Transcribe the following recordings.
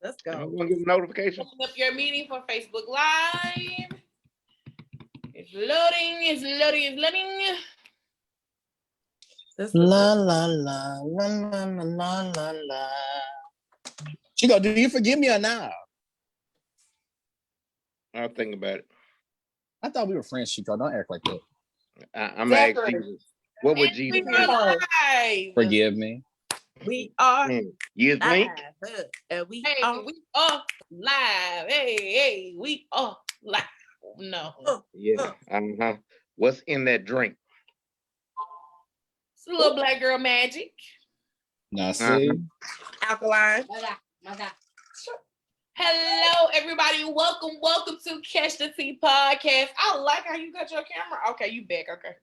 Let's go. I'm gonna get a notification. Open up your meeting for Facebook Live. It's loading. It's loading. It's loading. La la la la la la la la. Chico, do you forgive me or not? I'll think about it. I thought we were friends, Chico. Don't act like that. I'm gonna ask Jesus. What would Jesus We are do? live. Forgive me. We are You think? live. And we Hey, are we are live. Hey, we are live. No. Yeah. What's in that drink? It's a little black girl magic. Now see, alkaline. Hello, everybody. Welcome to Catch the Tea Podcast. I like how you got your camera. Okay, you back. Okay.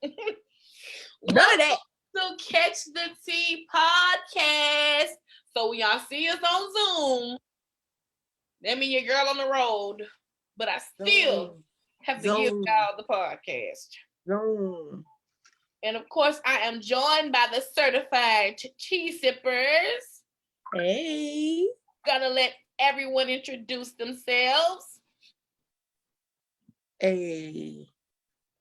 None of that. To Catch the Tea Podcast. So when y'all see us on Zoom, that means your girl on the road. But I still have to give y'all the podcast. Zoom. And of course, I am joined by the certified tea sippers. Hey. Gonna let everyone introduce themselves. Hey.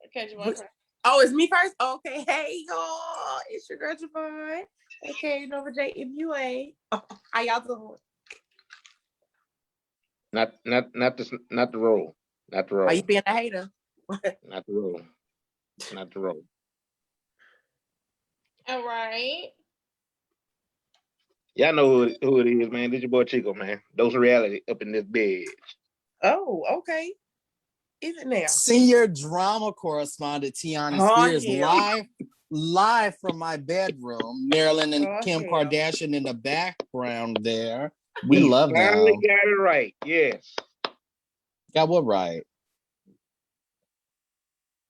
Okay, Javon. Oh, it's me first? Okay. Hey, y'all. It's your girl, Javon. Okay, Nova J MUA. Oh, how y'all doing? Not the roll. Not the roll. Are you being a hater? Not the roll. Not the roll. All right. Y'all know who it is, man. This your boy Chico, man. Dose of reality up in this bed. Oh, okay. Is it now? senior drama correspondent Tiana Spears, live from my bedroom. Marilyn and Kim Kardashian in the background there. We love them. Finally got it right. Yes. Got what right?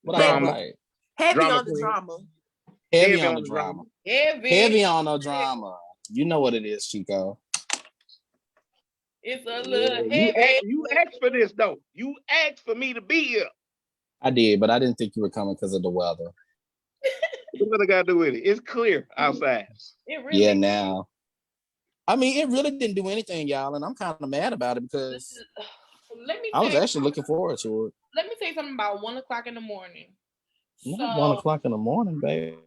What I got right? Heavy Drama on the drama. Heavy on the drama. Heavy on the drama. You know what it is, Chico. It's a little heavy. You asked for this, though. You asked for me to be here. I did, but I didn't think you were coming because of the weather. What I got to do with it? It's clear outside. Yeah, now. I mean, it really didn't do anything, y'all, and I'm kind of mad about it because I was actually looking forward to it. Let me tell you something about 1 o'clock in the morning. Not 1 o'clock in the morning, babe.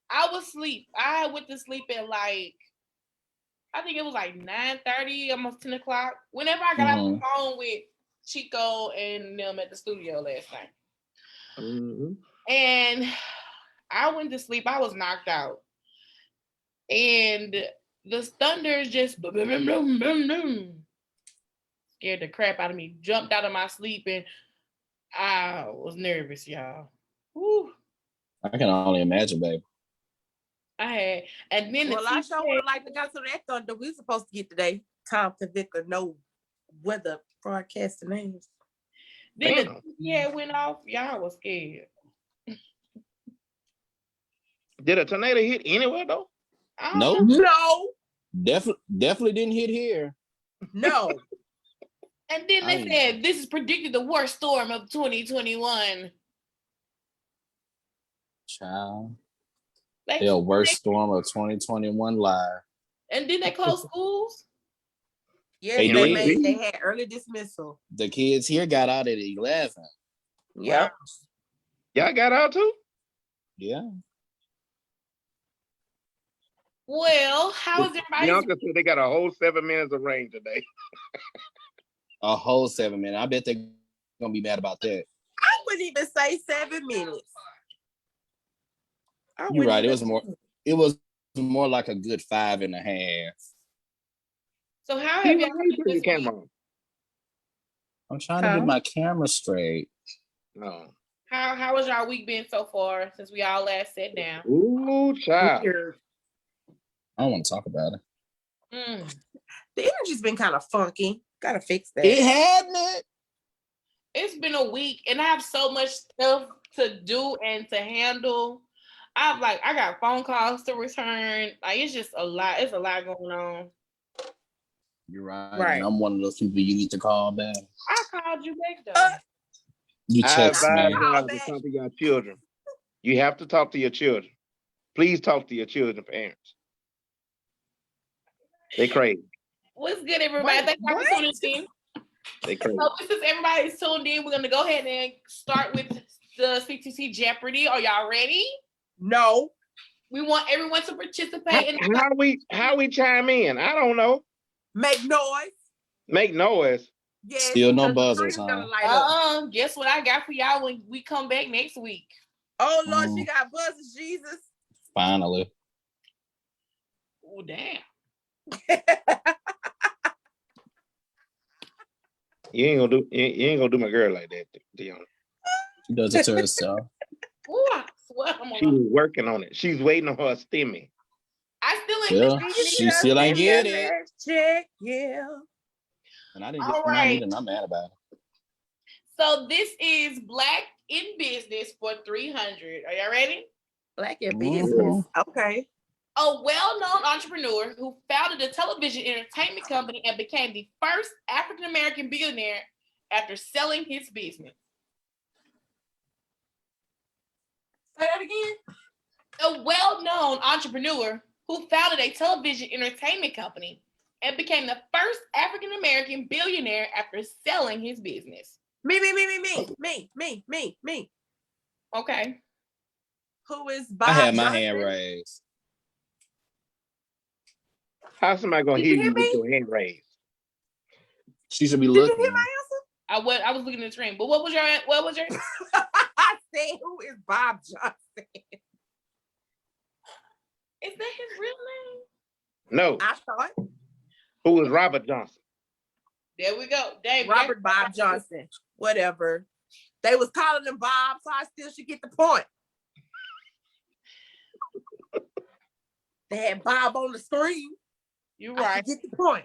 I was asleep. I went to sleep at I think it was 9:30, almost 10 o'clock. Whenever I got off the phone with Chico and them at the studio last night. Mm-hmm. And I went to sleep. I was knocked out. And the thunders just boom, boom, boom, boom, boom, scared the crap out of me. Jumped out of my sleep and I was nervous, y'all. Woo. I can only imagine, babe. And then I sure would have liked to go to that thunder we supposed to get today. Tom to Vicar know weather broadcasting names. Then it went off. Y'all was scared. Did a tornado hit anywhere though? No. Definitely didn't hit here. No. And then they said this is predicted the worst storm of 2021. Child. The worst storm of 2021 live. And then they closed schools? Yeah, they had early dismissal. The kids here got out at 11. Yep. Y'all got out too? Yeah. Well, how is everybody? Bianca said they got a whole 7 minutes of rain today. A whole 7 minutes. I bet they're gonna be mad about that. I wouldn't even say 7 minutes. You're right. It was more like a good 5.5. So how have y'all your camera on? I'm trying to get my camera straight. No. How has y'all week been so far since we all last sat down? Ooh, child. I don't want to talk about it. The energy's been kind of funky. Gotta fix that. It hadn't. It's been a week and I have so much stuff to do and to handle. I got phone calls to return. It's just a lot. It's a lot going on. You're right. And I'm one of those people you need to call back. I called you back though. You text me. To talk to your children. You have to talk to your children. Please talk to your children, parents. They crazy. What's good, everybody? Thank you for tuning in. They crazy. So since everybody's tuned in, we're gonna go ahead and start with the CTT Jeopardy. Are y'all ready? No. We want everyone to participate. How we chime in? I don't know. Make noise. Make noise. Yes. Still no buzzers, huh? Guess what I got for y'all when we come back next week? Oh Lord, she got buzzers, Jesus. Finally. Oh damn. You ain't gonna do my girl like that, Deanna. She does it to herself. Ooh, I swear She's working on it. She's waiting on her stimmy. I still ain't she still ain't get it. Check, yeah. And I didn't get mine either, and I'm mad about it. So this is Black in Business for 300. Are y'all ready? Black in Business. Okay. A well-known entrepreneur who founded a television entertainment company and became the first African-American billionaire after selling his business. Say that again. A well-known entrepreneur who founded a television entertainment company and became the first African-American billionaire after selling his business. Me. Okay. Who is Bob I had my Johnson? hand raised. How's somebody gonna hear you with your hand raised? She should be looking. Did you hear my answer? I was looking at the screen, but what was your I said, who is Bob Johnson? Is that his real name? No. I thought. Who is Robert Johnson? There we go. Dave, Robert Bob Johnson. Whatever. They was calling him Bob, so I still should get the point. They had Bob on the screen. You're right. I get the point.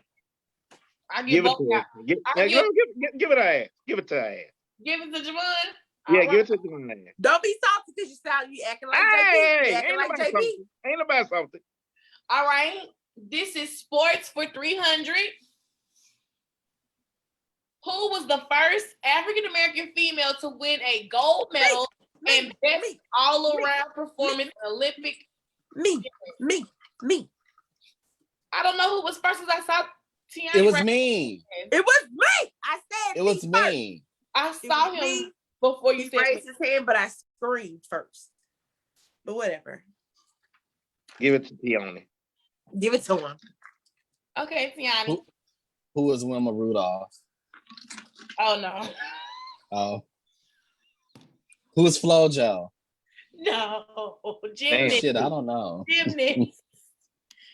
I give it to give it a ass. Give it to her ass. Give it to Javon. Yeah, give it to Javon. Don't be salty because you acting like JB. Acting like JB. Ain't about something. All right. This is sports for 300. Who was the first African-American female to win a gold medal and best all-around performance in Olympic? Me. I don't know who was first as I saw Tiani. It was me. It was me. I said it was me. I saw him before you said raised his hand, but I screamed first. But whatever. Give it to Tiani. Give it to him. Okay, Tiani. Who was Wilma Rudolph? Oh no. Oh. Who was FloJo? No, gymnast. Shit, I don't know. Gymnast.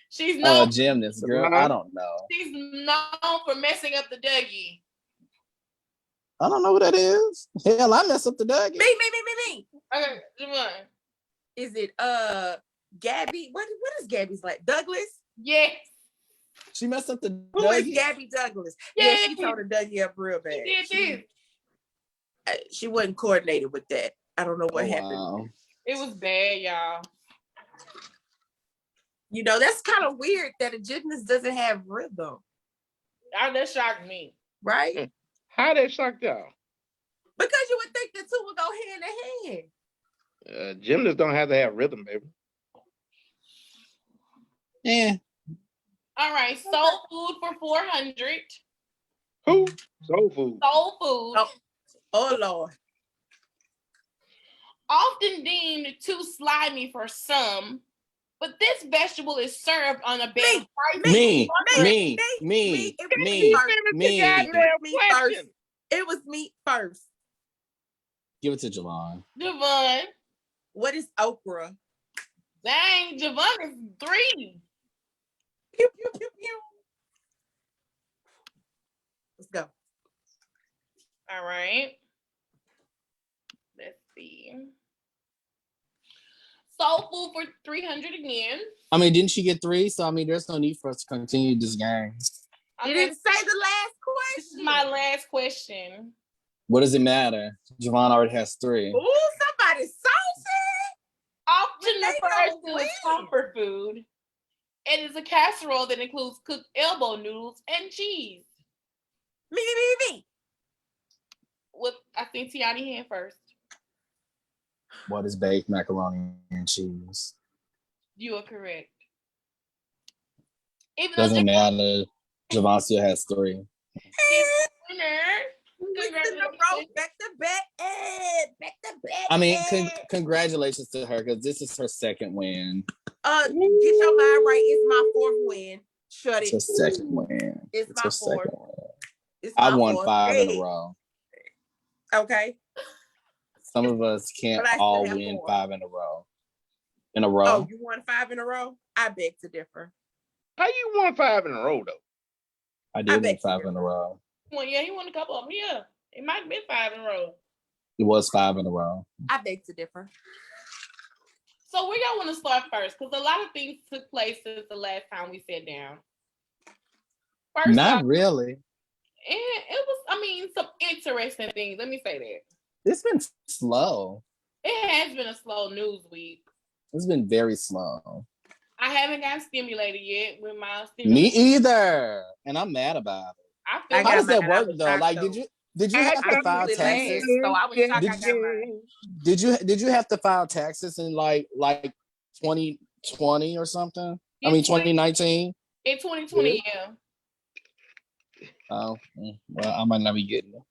She's known. Gymnast, girl. I don't know. She's known for messing up the Dougie. I don't know who that is. Hell, I mess up the Dougie. Me. Okay, Javon. Is it Gabby? What is Gabby's like? Douglas? Yes. She messed up the Dougie. Who is Gabby Douglas? Yeah, she told her Dougie up real bad. She wasn't coordinated with that. I don't know what happened. Wow. It was bad, y'all. You know, that's kind of weird that a gymnast doesn't have rhythm. That shocked me. Right? How that shocked y'all? Because you would think the two would go hand in hand. Gymnasts don't have to have rhythm, baby. Yeah. All right, soul food for 400. Who? Soul food. Soul food. Oh Lord. Often deemed too slimy for some, but this vegetable is served on a bed of Me. It was meat first. Give it to Javon. Javon. What is okra? Dang, Javon is 3. Pew, pew, pew, pew. Let's go. All right. Let's see. Soul food for 300 again. I mean, didn't she get 3? So, I mean, there's no need for us to continue this game. You didn't say the last question. This is my last question. What does it matter? Javon already has 3. Ooh, somebody's saucy. Often referred to as comfort food. It is a casserole that includes cooked elbow noodles and cheese. Me. With I think Tiani hand first. What is baked macaroni and cheese? You are correct. Even Doesn't matter. Javon still has 3. Back to back. I mean, congratulations to her because this is her 2nd win. Get your mind right. It's my 4th win. Shut it. It's her 2nd win. It's my 4th. I won 5 in a row. Okay. Some of us can't all win 5 in a row. Oh, you won 5 in a row? I beg to differ. How you won 5 in a row, though? I did win 5 in a row. Well, yeah, he won a couple of them. Yeah, it might have been 5 in a row. It was 5 in a row. I beg to differ. So where y'all want to start first? Because a lot of things took place since the last time we sat down. First Not really. And it was, I mean, some interesting things. Let me say that. It's been slow. It has been a slow news week. It's been very slow. I haven't gotten stimulated yet with my Me either. And I'm mad about it. How does that work though? Like, did you have to file taxes? So I was shocked I got mine. Did you have to file taxes in like 2020 or something? I mean 2019? In 2020, yeah. Oh, well, I might not be getting it.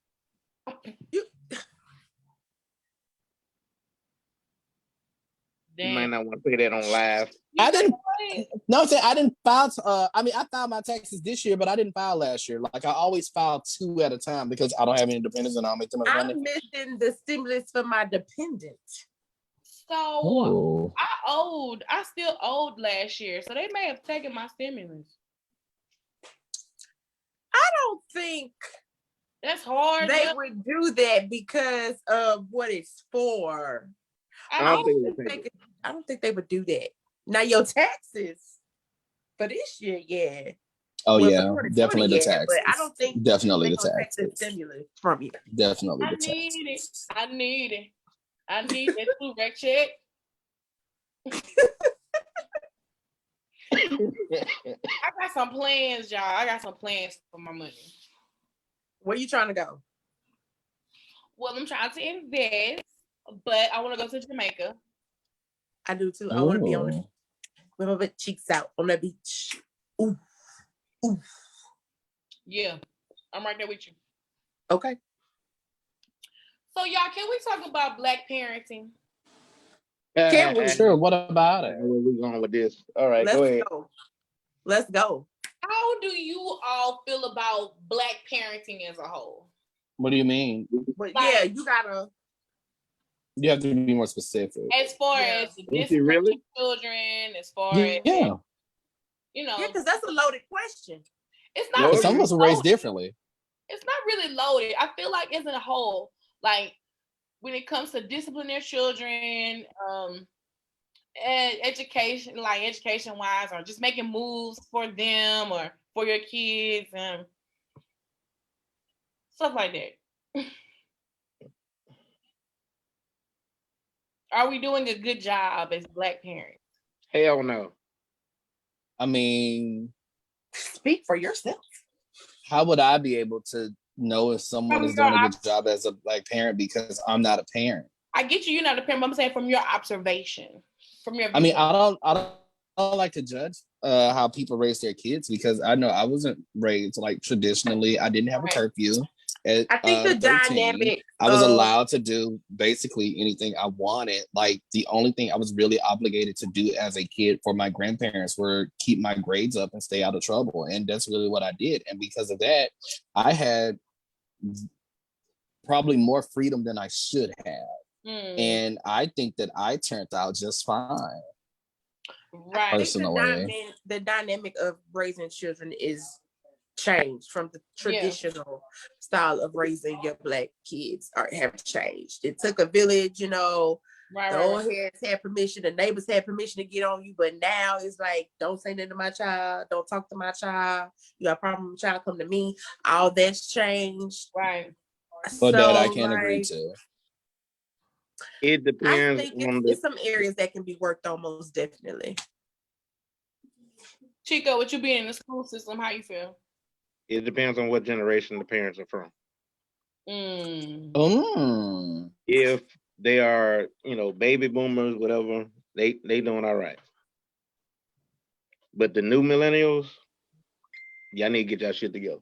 You might not want to pay that on live. I didn't. No, I'm saying I didn't file. I mean, I filed my taxes this year, but I didn't file last year. Like I always file 2 at a time because I don't have any dependents and I'll make them. I'm missing the stimulus for my dependent. So I still owed last year, so they may have taken my stimulus. I don't think that's hard. They would do that because of what it's for. I don't think they would do that. Now your taxes for this year, yeah. Oh yeah, definitely the taxes. But I don't think definitely the taxes. Take the stimulus from you. Definitely the taxes. I need that 2 rec check. I got some plans, y'all. I got some plans for my money. Where you trying to go? Well, I'm trying to invest, but I want to go to Jamaica. I do too. I want to be on the with my cheeks out on the beach. Ooh. Ooh. Yeah, I'm right there with you. Okay. So, y'all, can we talk about Black parenting? Can we? Sure. What about it? Where we going with this? All right, go ahead. Let's go. How do you all feel about Black parenting as a whole? What do you mean? But yeah, you have to be more specific. As far as disciplining children, as far as you know, because that's a loaded question. It's not. Some of us are raised differently. It's not really loaded. I feel like as a whole, like when it comes to disciplining their children, education wise, or just making moves for them or for your kids and stuff like that. Are we doing a good job as Black parents? Hell no. I mean, speak for yourself. How would I be able to know if someone is doing a good job as a Black parent because I'm not a parent? I get you. You're not a parent, but I'm saying from your observation, from your. I mean, I don't like to judge how people raise their kids because I know I wasn't raised like traditionally. I didn't have a curfew. At, I think the 13, dynamic. I was allowed to do basically anything I wanted. Like the only thing I was really obligated to do as a kid for my grandparents were keep my grades up and stay out of trouble, and that's really what I did. And because of that, I had probably more freedom than I should have. And I think that I turned out just fine. Right. Personally, the dynamic of raising children is changed from the traditional style of raising your Black kids have changed. It took a village, the old heads had permission, the neighbors had permission to get on you, but now it's like, don't say nothing to my child, don't talk to my child, you got a problem with my child, come to me. All that's changed. Right. But that I can't agree to. It depends. I think it's some areas that can be worked on, most definitely. Chico, with you being in the school system, how you feel? It depends on what generation the parents are from. If they are, baby boomers, whatever, they doing all right. But the new millennials, y'all need to get y'all shit together.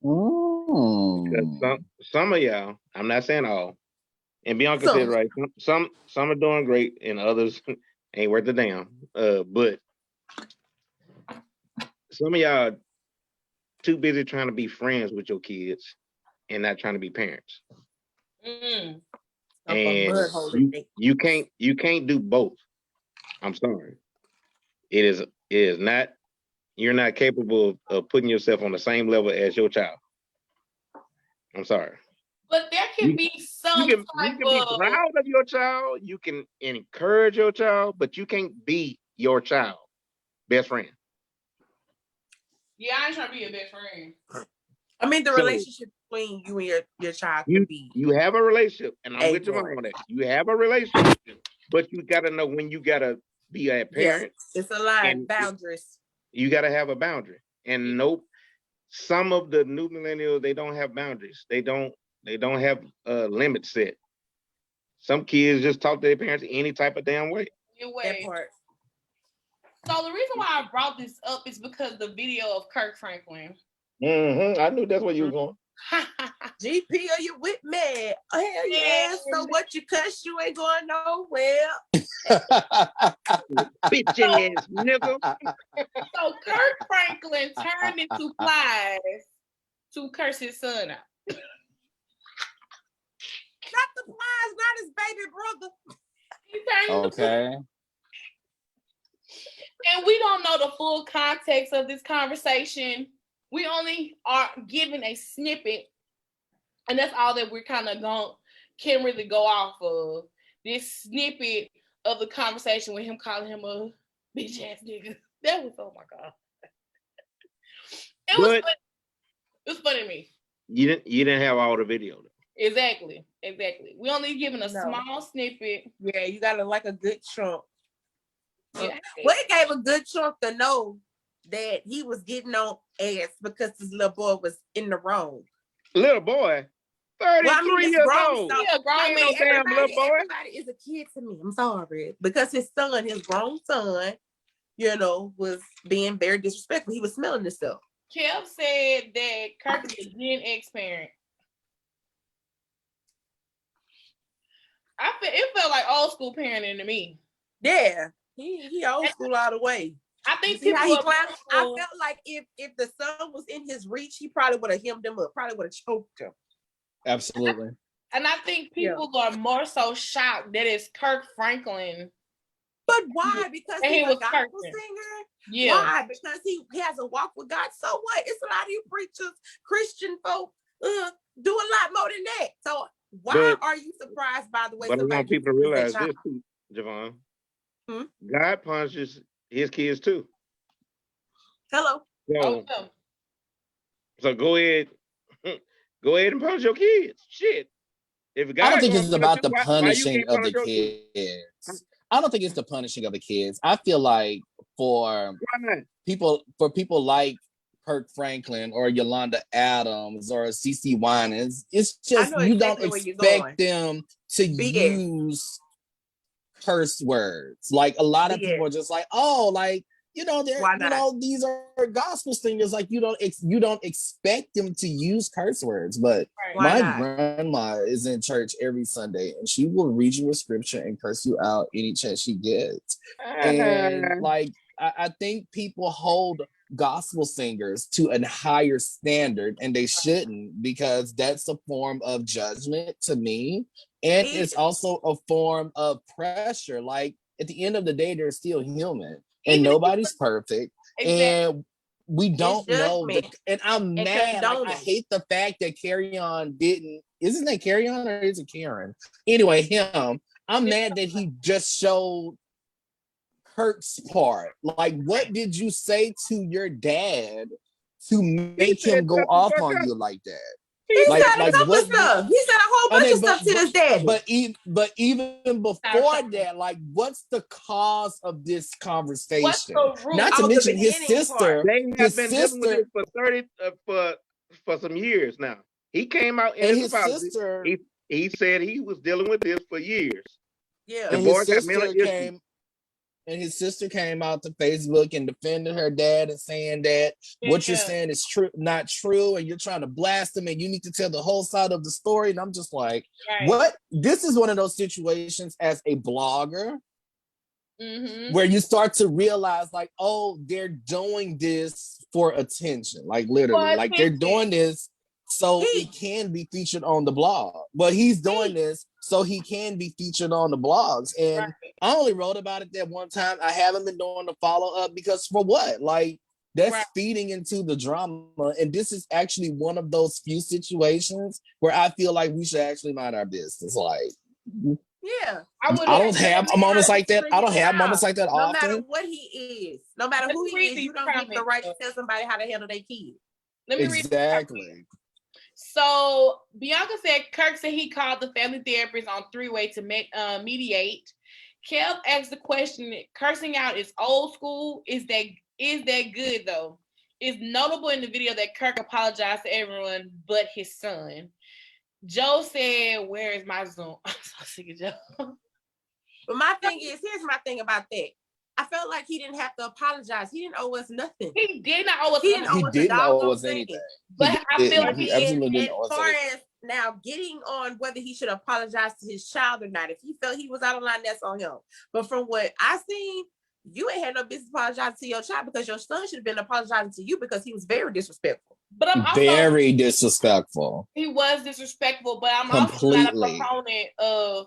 Because some of y'all, I'm not saying all, and Bianca said right. Some are doing great, and others ain't worth a damn. But some of y'all too busy trying to be friends with your kids and not trying to be parents. And you can't do both. I'm sorry. It is not. You're not capable of putting yourself on the same level as your child. I'm sorry. But there can be some you can be proud of your child. You can encourage your child, but you can't be your child best friend. Yeah, I ain't trying to be your best friend. I mean, the relationship between you and your child can be. You have a relationship, and I'm with you on that. You have a relationship, but you got to know when you got to be a parent. It's a line, boundaries. You got to have a boundary. And nope, some of the new millennials, they don't have boundaries. They don't have a limit set. Some kids just talk to their parents any type of damn way. That part. So the reason why I brought this up is because the video of Kirk Franklin. I knew that's where you were going. GP, are you with me? Oh, hell yeah. So what, you cuss, you ain't going nowhere. Bitch ass nigga. So Kirk Franklin turned into flies to curse his son out. Not the flies, not his baby brother. He turned okay. And we don't know the full context of this conversation. We only are given a snippet, and that's all that we're kind of can really go off of. This snippet of the conversation with him calling him a bitch ass nigga. That was, oh my God. It was funny to me. You didn't have all the video though. Exactly. We only given a small snippet. Yeah, you got like a good chunk. Yeah. Well, it gave a good chunk to know that he was getting on ass because his little boy was in the wrong. Little boy? 33 years old. Yeah, grown man. Everybody is a kid to me. I'm sorry. Because his grown son, was being very disrespectful. He was smelling himself. Kev said that Kirk is a Gen X parent. It felt like old school parenting to me. Yeah, he old school all the way. I think I felt like if the son was in his reach, he probably would have hemmed him up, probably would have choked him. Absolutely. And I think people are more so shocked that it's Kirk Franklin. But why? Because he's a gospel singer? Yeah. Why? Because he has a walk with God. So what? It's a lot of you preachers, Christian folk, do a lot more than that. So why are you surprised by the way? But I want people to realize this too, Javon. God punishes his kids too. Hello. So go ahead and punish your kids. Shit. If God I don't think it's about the punishing of the kids. I don't think it's the punishing of the kids. I feel like for people like Kirk Franklin or Yolanda Adams or CeCe Winans, it's just you don't expect them to use curse words. Like a lot of people are just like, oh, like these are gospel singers. Like you don't expect them to use curse words. But my grandma is in church every Sunday, and she will read you a scripture and curse you out any chance she gets. And like I think people hold gospel singers to a higher standard, and they shouldn't, because that's a form of judgment to me, and it's also a form of pressure. Like at the end of the day, they're still human. And nobody's perfect. Exactly. And we don't know. And I'm mad. Like, I hate the fact that Carry On isn't that Carry On or is it Karen? Anyway, him. I'm mad that he just showed Kirk's part. Like, what did you say to your dad to make him go off on you like that? He said a couple stuff. He said a whole bunch of stuff to his daddy. But even before that, like, what's the cause of this conversation? Not to mention his sister. They have been dealing with this for some years now. He came out in his sister. He said he was dealing with this for years. Yeah, and his sister came. And his sister came out to Facebook and defended her dad and saying that what you're saying is true, not true, and you're trying to blast him, and you need to tell the whole side of the story. And I'm just like, what? This is one of those situations as a blogger where you start to realize, like, oh, they're doing this for attention, like literally, like they're doing this so it can be featured on the blog. But he's doing this so he can be featured on the blogs. And I only wrote about it that one time. I haven't been doing the follow-up because for what? Like, that's feeding into the drama. And this is actually one of those few situations where I feel like we should actually mind our business. Like, yeah, I don't have moments like that. I don't have moments like that often. No matter what he is, no matter who he is, you don't get the right to tell somebody how to handle their kid. Let me read. So Bianca said Kirk said he called the family therapist on three-way to mediate. Kev asked the question, cursing out is old school. Is that good though? It's notable in the video that Kirk apologized to everyone but his son. Joe said, where is my Zoom? I'm so sick of Joe. But my thing is, here's my thing about that. I felt like he didn't have to apologize. He didn't owe us nothing. He did not owe us anything. He didn't owe us anything. But I feel like he absolutely didn't owe us anything. As far as now getting on whether he should apologize to his child or not, if he felt he was out of line, that's on him. But from what I seen, you ain't had no business apologizing to your child because your son should have been apologizing to you because he was very disrespectful. But I'm also very disrespectful. He was disrespectful, but I'm completely also not a proponent of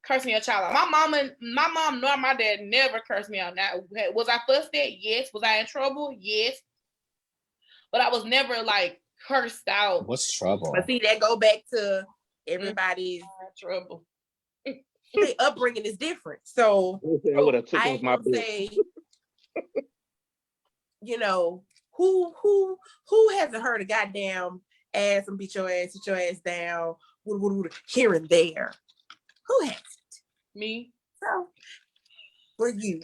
cursing your child out. My mom nor my dad never cursed me out. Now, was I fussed at? Yes. Was I in trouble? Yes. But I was never like cursed out. What's trouble? But see, that go back to everybody's trouble. The upbringing is different. So I would have took my say, you know, who hasn't heard a goddamn ass and beat your ass down here and there? Who hasn't? Me. So for you.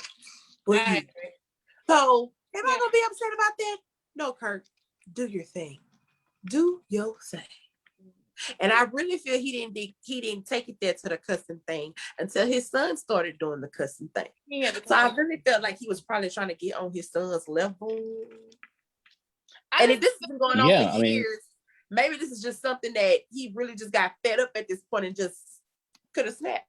So am I gonna be upset about that? No, Kirk. Do your thing. Do your thing. And I really feel he didn't take it there to the cussing thing until his son started doing the cussing thing. So I really felt like he was probably trying to get on his son's level. And if this has been going on for years, maybe this is just something that he really just got fed up at this point and just could have snapped.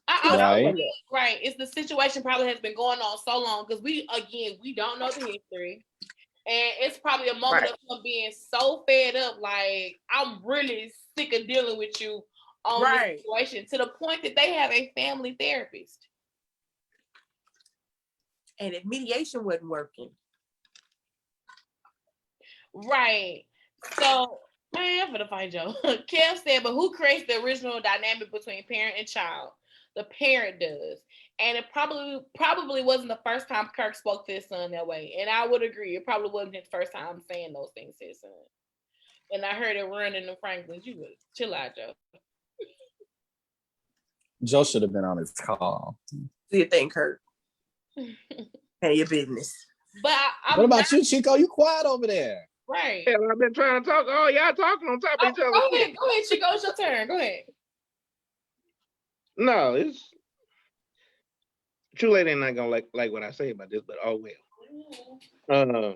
Right. It's the situation probably has been going on so long because we don't know the history. And it's probably a moment of him being so fed up, like, I'm really sick of dealing with you on this situation, to the point that they have a family therapist. And if mediation wasn't working. Right. So, man, I'm gonna find Joe. Kev said, but who creates the original dynamic between parent and child? The parent does. And it probably wasn't the first time Kirk spoke to his son that way. And I would agree. It probably wasn't his first time saying those things to his son. And I heard it running in Franklin's. You would chill out, Joe. Joe should have been on his call. Do you think, Kirk? Hey, your business. But what about you, Chico? You quiet over there. Right. Yeah, I've been trying to talk. Oh, y'all talking on top of each other. Go ahead, Chico. It's your turn. Go ahead. No, it's True Lady ain't not gonna like what I say about this, but oh well.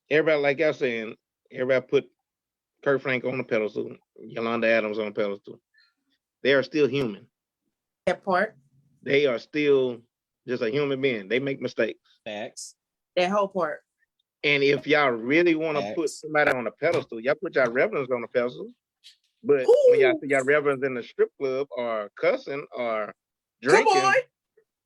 Everybody, like y'all saying, everybody put Kurt Frank on the pedestal, Yolanda Adams on the pedestal. They are still human. That part. They are still just a human being. They make mistakes. Facts. That whole part. And if y'all really want to put somebody on a pedestal, y'all put y'all reverends on the pedestal. But when y'all see y'all reverends in the strip club or cussing or drinking,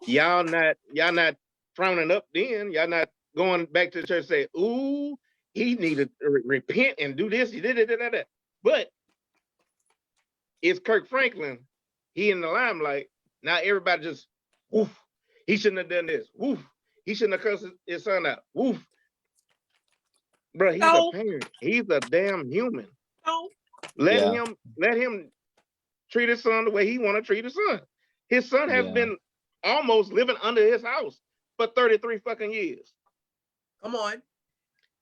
y'all not frowning up then. Y'all not going back to the church and say, ooh, he needed to repent and do this. He did it. But it's Kirk Franklin. He in the limelight. Now everybody just, woof. He shouldn't have done this. Woof. He shouldn't have cussed his son out. Woof. Bro, he's a parent. He's a damn human. Let him treat his son the way he want to treat his son. His son has been almost living under his house for 33 fucking years. Come on.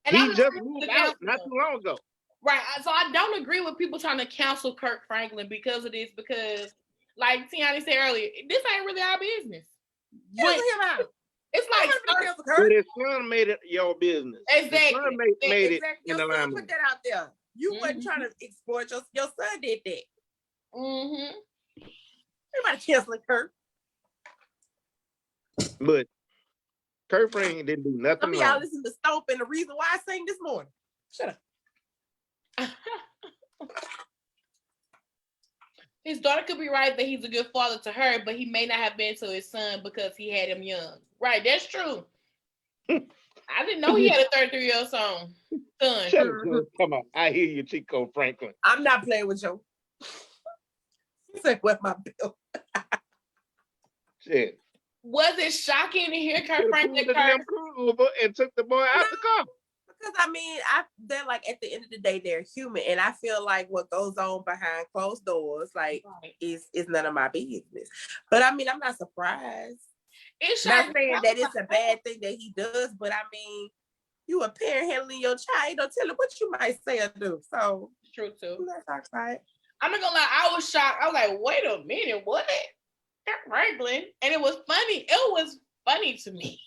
And he just moved out not too long ago. Right. So I don't agree with people trying to cancel Kirk Franklin because of this, because like Tiani said earlier, this ain't really our business. Cancel him out. It's like but his son made it your business. Exactly. His son made it in the Your son limelight. put that out there. You wasn't trying to exploit your son did that. Everybody canceling Kurt. But Kurt Franklin didn't do nothing Some of wrong. y'all listen to Stomp and the reason why I sang this morning. Shut up. His daughter could be right that he's a good father to her, but he may not have been to his son because he had him young. Right, that's true. I didn't know he had a 33-year-old son. Shut up, Joe. Come on. I hear you, Chico Franklin. I'm not playing with Joe. He said, "Where's my bill?" Shit. Was it shocking to hear Kurt Franklin the damn car over and took the boy out the car? Because I mean, they're like at the end of the day, they're human, and I feel like what goes on behind closed doors, like, is none of my business. But I mean, I'm not surprised. It's not saying that it's a bad thing that he does, but I mean, you a parent handling your child, don't tell him what you might say or do. So it's true too. That's right. I'm not gonna lie, I was shocked. I was like, wait a minute, what? Kurt Franklin? And it was funny. It was funny to me.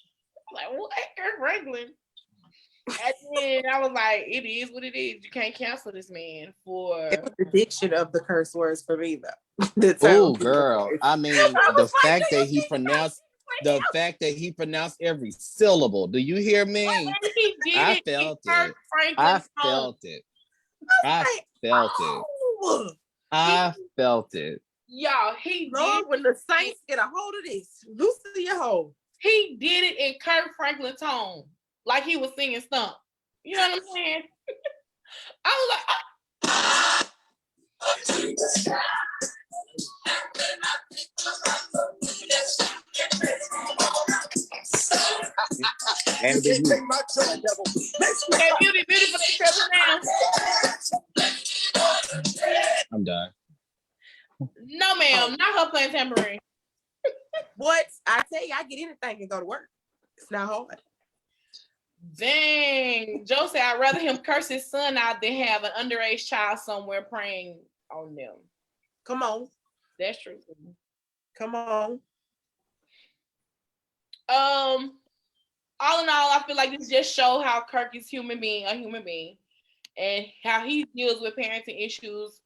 Like, what? Kurt Franklin? And then I was like, it is what it is. You can't cancel this man for the prediction of the curse words for me though. Oh, girl. I mean, the fact that he pronounced every syllable. Do you hear me? I felt it. I felt it. I felt it. Y'all, he Lord, did when the Saints get a hold of this, loosen your hold. He did it in Kurt Franklin tone, like he was singing Stump. You know what I'm saying? I was like, And beautiful now. I'm done. No, ma'am, not her playing tambourine. What? I tell you, I get anything and go to work. It's not hard. Dang. Joe said, I'd rather him curse his son out than have an underage child somewhere praying on them. Come on. That's true. Come on. All in all, I feel like this just shows how Kirk is a human being, and how he deals with parenting issues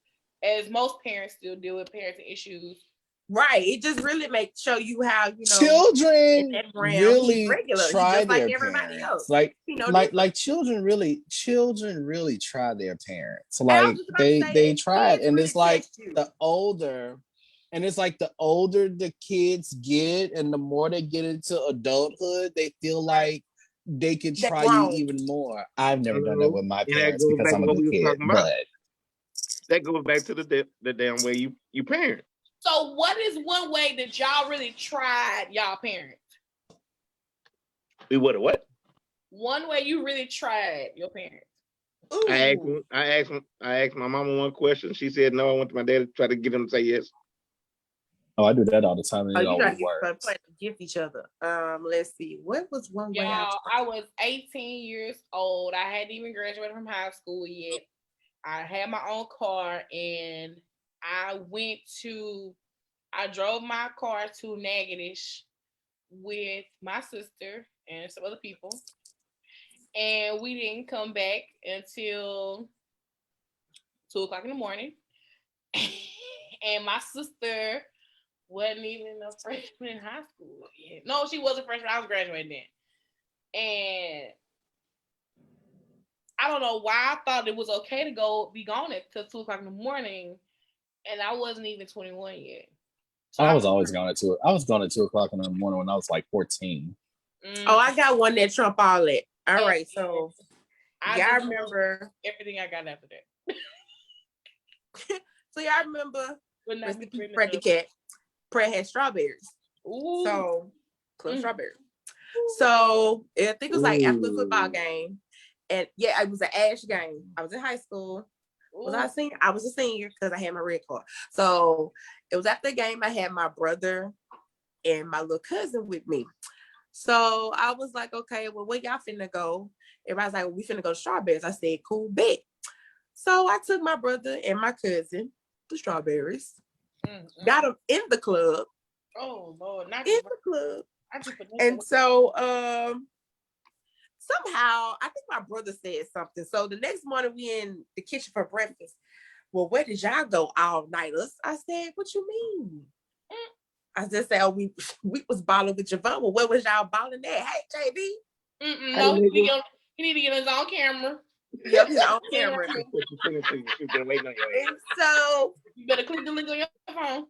as most parents still deal with parenting issues. Right. It just really show you how, children really try their everybody parents. Else. Like children really try their parents. Like they try it, and it's like the older the kids get, and the more they get into adulthood, they feel like they can try you even more. I've never done that with my parents because I'm a good kid, but that goes back to the damn way you parent. So what is one way that y'all really tried y'all parents? We would have what? One way you really tried your parents. Ooh. I asked my mama one question. She said no. I went to my dad to try to get him to say yes. Oh, I do that all the time. And it always works. Gift each other. Let's see. What was one way? I was 18 years old. I hadn't even graduated from high school yet. I had my own car, and I drove my car to Natchitoches with my sister and some other people. And we didn't come back until 2:00 in the morning. And my sister wasn't even a freshman in high school yet. No, she was a freshman. I was graduating then. And I don't know why I thought it was okay to be gone until 2:00 in the morning. And I wasn't even 21 yet. So I was always gone at 2. I was gone at 2:00 in the morning when I was like 14. Oh, I got one that trump all that. All right, so y'all remember everything I got after that. So y'all remember Fred the cat. Fred had strawberries. Ooh. So club strawberry. So I think it was like after the football game, and yeah, it was an Ash game. I was in high school. Was I a senior? I was a senior because I had my red card. So it was after the game. I had my brother and my little cousin with me. So I was like, okay, well, where y'all finna go? Everybody's like, well, we finna go to Strawberries. I said, cool, bet. So I took my brother and my cousin to Strawberries. Mm-hmm. Got them in the club. Oh, Lord. Not in the club. And so somehow I think my brother said something. So the next morning we in the kitchen for breakfast. Well, where did y'all go all night? I said, what you mean? I just said, we was balling with Javon. Well, where was y'all balling at? Hey, JB. No, he need to get his own camera. Yep, his own camera. And so you better click the link on your phone.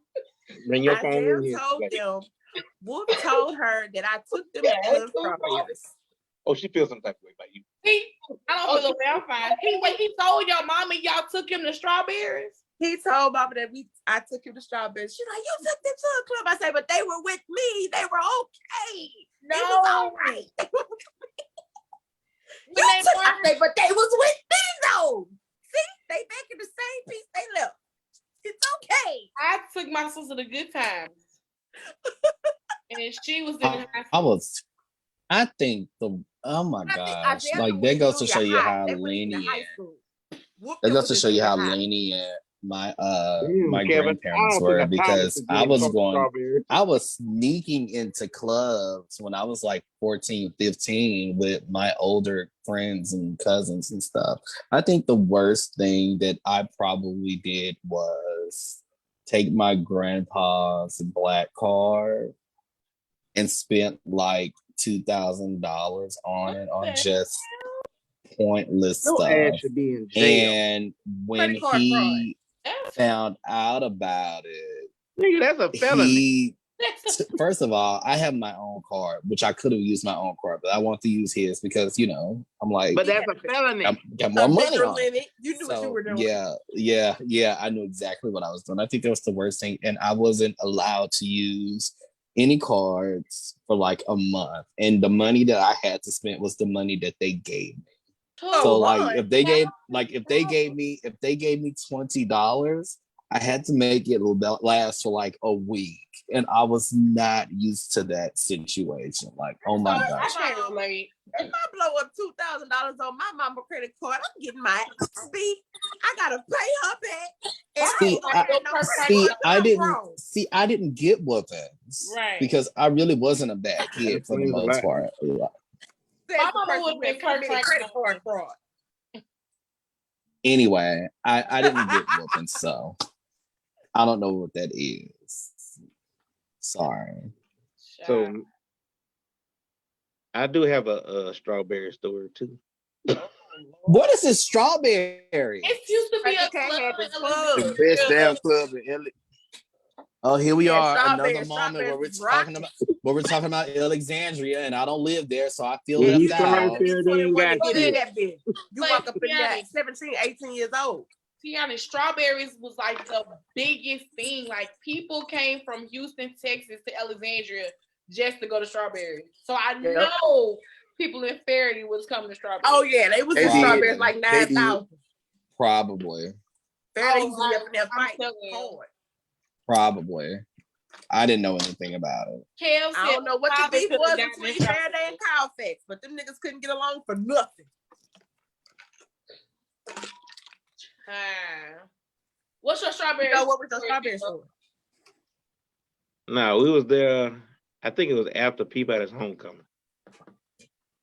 Bring your phone in here. Told them, Wolf told her that I took them to strawberries. Oh, she feels some type of way about you. I don't feel the way. I'm fine. He told your mama y'all took him to strawberries. He told mama that I took him to strawberries. She's like, you took them to a club. I said, but they were with me. They were okay. No, it was all right. I say, but they was with me though. See, they back in the same piece they left. It's okay. I took my sister to good times, and she was in high school. I think oh my gosh, like that goes to show you how lenient. That goes to show you how lenient my grandparents were, because I was sneaking into clubs when I was like 14, 15 with my older friends and cousins and stuff. I think the worst thing that I probably did was take my grandpa's black card and spent like $2,000 on it, on just pointless stuff. And when he found out about it, nigga, that's a felony. First of all, I have my own card, which I could have used my own card, but I want to use his because, you know, I'm like, but that's a felony. I got more money on it. You knew what you were doing. Yeah. I knew exactly what I was doing. I think that was the worst thing, and I wasn't allowed to use any cards for like a month, and the money that I had to spend was the money that they gave me. So like if they gave me $20, I had to make it last for like a week, and I was not used to that situation. Like, oh my gosh! If I blow up $2,000 on my mama credit card, I'm getting my speed. I gotta pay her back. I didn't get whoopings, right? Because I really wasn't a bad kid for the most part. My mama would have been credit card fraud. Anyway, I didn't get whoopings, so I don't know what that is. Sorry. So I do have a strawberry story too. What is this strawberry? It used to be a club. The best damn club in LA. Oh, here we are, another moment where we're talking about Alexandria, and I don't live there, so I feel left out. You walk up in that 17, 18 years old. Tiana, strawberries was like the biggest thing. Like, people came from Houston, Texas to Alexandria just to go to strawberries. So I know people in Faraday was coming to strawberries. Oh yeah, they was in strawberries like 9,000. Probably. Faraday was up in there fighting hard. Probably. I didn't know anything about it. I don't know what the beef was between Faraday and Carfax, but them niggas couldn't get along for nothing. What's your strawberry? What was your strawberry story? No, we was there. I think it was after Peabody's homecoming.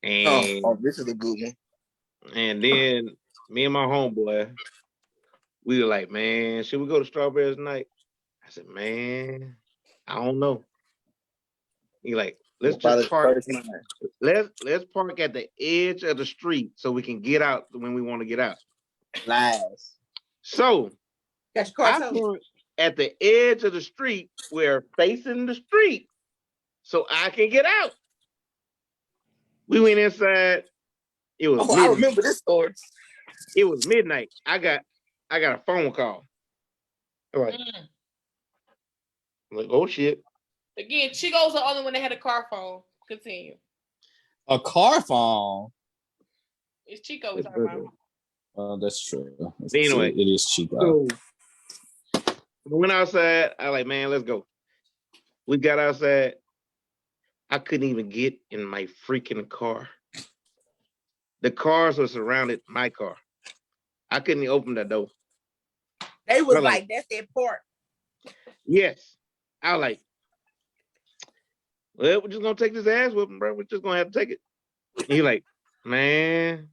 And this is a good one. And then me and my homeboy, we were like, man, should we go to Strawberries tonight? I said, man, I don't know. He like, let's just park. Let's park at the edge of the street so we can get out when we want to get out. Lies. So I parked at the edge of the street, where facing the street, so I can get out. We went inside. It was midnight. I remember this story. It was midnight. I got a phone call. Like, I'm like, oh shit. Again, Chico's the only one that had a car phone. Continue. A car phone? It's Chico we're talking about. Oh, that's true. Anyway, it is Chico. So, we went outside. I like, man, let's go. We got outside. I couldn't even get in my freaking car. The cars were surrounded my car. I couldn't even open the door. They was like, that's their port. Yes. I was like, Well, we're just gonna take this ass whooping, bro. We're just gonna have to take it. And he like, man,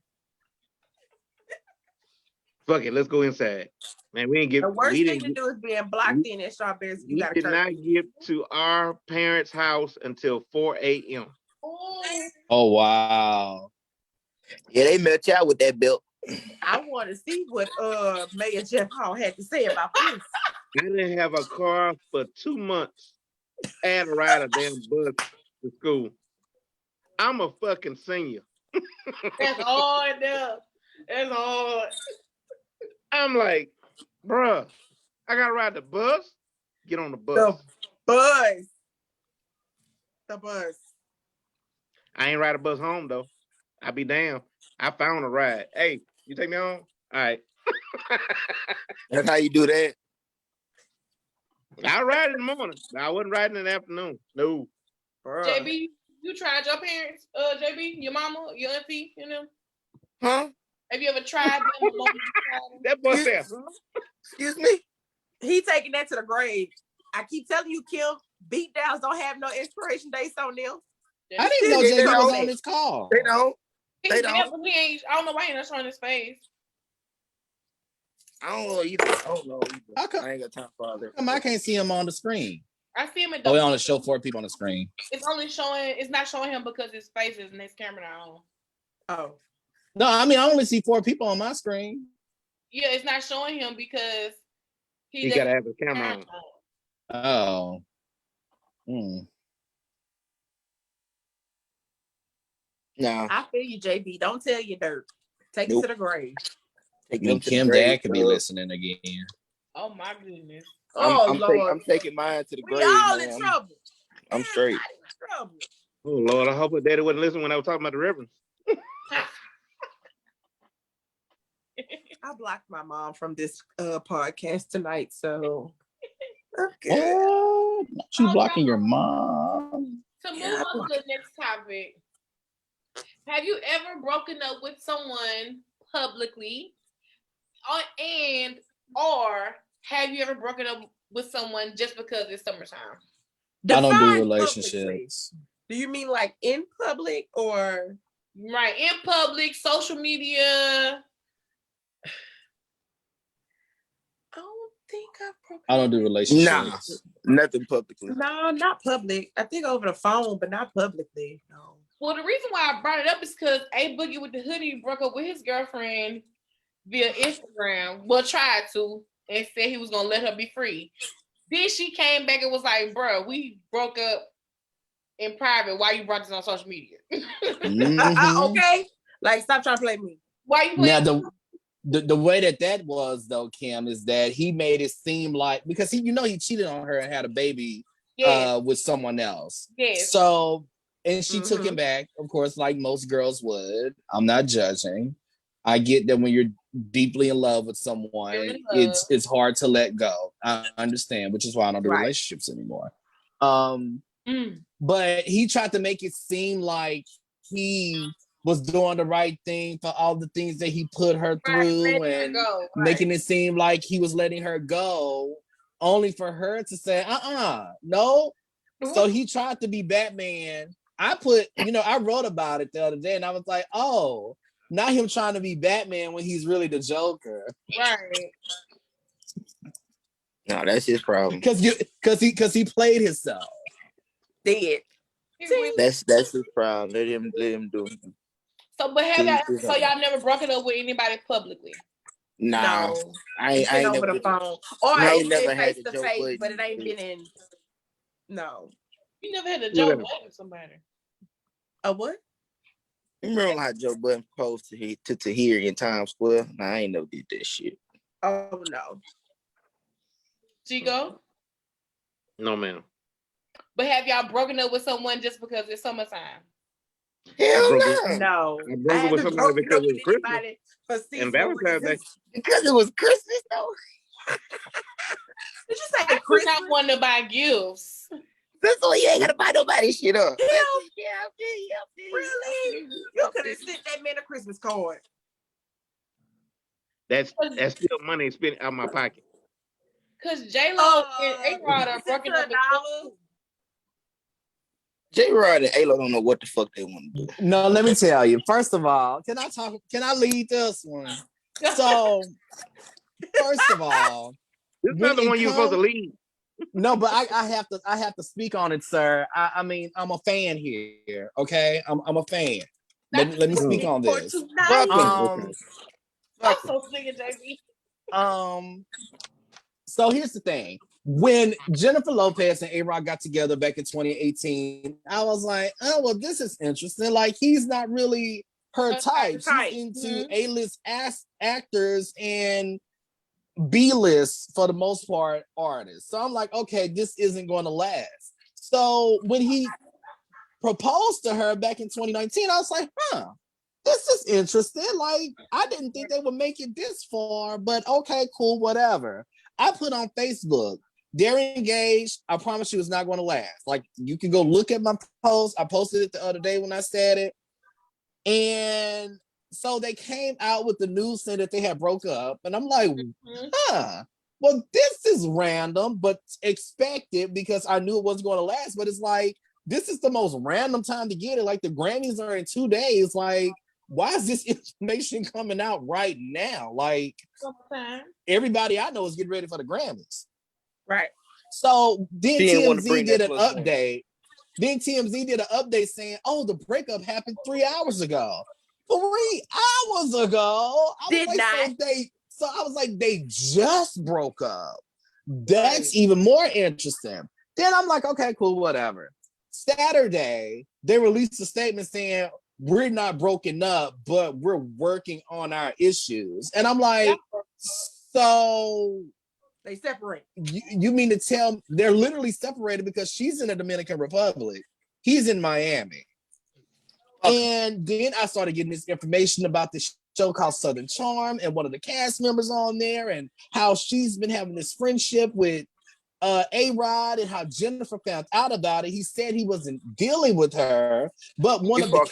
fuck it, let's go inside. Man, the worst thing to do is being blocked in at Strawberries. You got to did not get to our parents' house until 4 a.m. Oh wow. Yeah, they met y'all with that belt. I want to see what Mayor Jeff Hall had to say about this. I didn't have a car for 2 months. I had to ride a damn bus to school. I'm a fucking senior. That's hard enough. That's hard. I'm like, bruh, I gotta ride the bus. Get on the bus. The bus. I ain't ride a bus home though. I be damn. I found a ride. Hey, you take me home? All right. That's how you do that. I ride in the morning. I wasn't riding in the afternoon. No. Bruh. JB, you tried your parents? JB, your mama, your auntie, you know? Huh? Have you ever tried them? That boy said, Excuse me? He taking that to the grave. I keep telling you, Kim, beatdowns don't have no expiration dates on them. I didn't know They JB was don't. on this call. They don't. He ain't, I don't know why he's not showing his face. I don't know either. How come, I ain't got time for all that. how come I can't see him on the screen? I see him at the. Oh, we only show 4 people on the screen. It's only showing. It's not showing him because his face is and his camera not on. Oh. No, I mean I only see 4 people on my screen. Yeah, it's not showing him because he gotta have his camera on. Oh. Hmm. No. I feel you, JB. Don't tell your dirt. Take it to the grave. I mean, Kim Dad could be listening again. Oh my goodness. Lord. I'm taking mine to the grave. We all man. in trouble. I'm straight. In trouble. Oh Lord, I hope my daddy wouldn't listen when I was talking about the reverends. I blocked my mom from this podcast tonight, so okay. Oh, you blocking your mom? To move on to the next topic. Have you ever broken up with someone publicly? Or have you ever broken up with someone just because it's summertime? I don't do relationships. Publicly. Do you mean like in public or? Right, in public, social media. I don't think I've broken I don't do relationships. Nah, nothing publicly. No, not public. I think over the phone, but not publicly. No. Well, the reason why I brought it up is because A Boogie with the Hoodie broke up with his girlfriend via Instagram. Well, tried to, and said he was gonna let her be free. Then she came back and was like, "Bro, we broke up in private. Why you brought this on social media?" Okay, like stop trying to play me. Why you playing? Now the way that was though, Kim, is that he made it seem like because he cheated on her and had a baby with someone else. Yes. So and she took him back, of course, like most girls would. I'm not judging. I get that when you're deeply in love with someone, it's hard to let go. I understand, which is why I don't do relationships anymore. But he tried to make it seem like he was doing the right thing for all the things that he put her through and making it seem like he was letting her go, only for her to say, no. So he tried to be Batman. I wrote about it the other day and I was like, oh, not him trying to be Batman when he's really the Joker. Right. No, that's his problem. Because he played himself. Dead. That's his problem. Let him do it. So, but y'all never broken up with anybody publicly? Nah, no. I ain't over never the phone. Or I ain't never had face to face, but it ain't been in. No. You never had a Joe Budden with somebody. A what? You remember how Joe Budden proposed to Tahiri in Times Square? Nah, I ain't never did that shit. Oh no. Chico? No, ma'am. But have y'all broken up with someone just because it's summertime? Hell no. I broke up with somebody because it was Christmas and Valentine's Day. Because it was Christmas, though. Did you say Christmas? I want to buy gifts. That's why you ain't gotta buy nobody shit up. Really? You could have sent that man a Christmas card. That's still money spent out of my pocket. Cause J-Lo and A-Rod are broken up. J-Rod and A-Lo don't know what the fuck they want to do. No, let me tell you. First of all, can I lead this one? So, first of all, this is not the one you were supposed to lead. No, but I have to speak on it, sir. I mean, I'm a fan here. Okay, I'm a fan. Let me speak on this. So here's the thing. When Jennifer Lopez and A-Rod got together back in 2018, I was like, oh, well, this is interesting. Like, he's not really her type. She's into A-list actors and B-list, for the most part, artists. So I'm like, okay, this isn't going to last. So when he proposed to her back in 2019, I was like, this is interesting. Like, I didn't think they would make it this far, but okay, cool, whatever. I put on Facebook, they're engaged. I promise you it's not going to last. Like, you can go look at my post. I posted it the other day when I said it. And so they came out with the news saying that they had broke up. And I'm like, well, this is random, but expected because I knew it wasn't going to last. But it's like, this is the most random time to get it. Like, the Grammys are in 2 days. Like, why is this information coming out right now? Like, everybody I know is getting ready for the Grammys. Right. So then TMZ did an update. Then TMZ did an update saying, oh, the breakup happened 3 hours ago. 3 hours ago? So I was like, they just broke up. That's even more interesting. Then I'm like, okay, cool, whatever. Saturday, they released a statement saying, we're not broken up, but we're working on our issues. And I'm like, so they separate. You mean to tell they're literally separated because she's in the Dominican Republic, he's in Miami. And then I started getting this information about this show called Southern Charm and one of the cast members on there and how she's been having this friendship with A-Rod and how Jennifer found out about it. He said he wasn't dealing with her, but one of the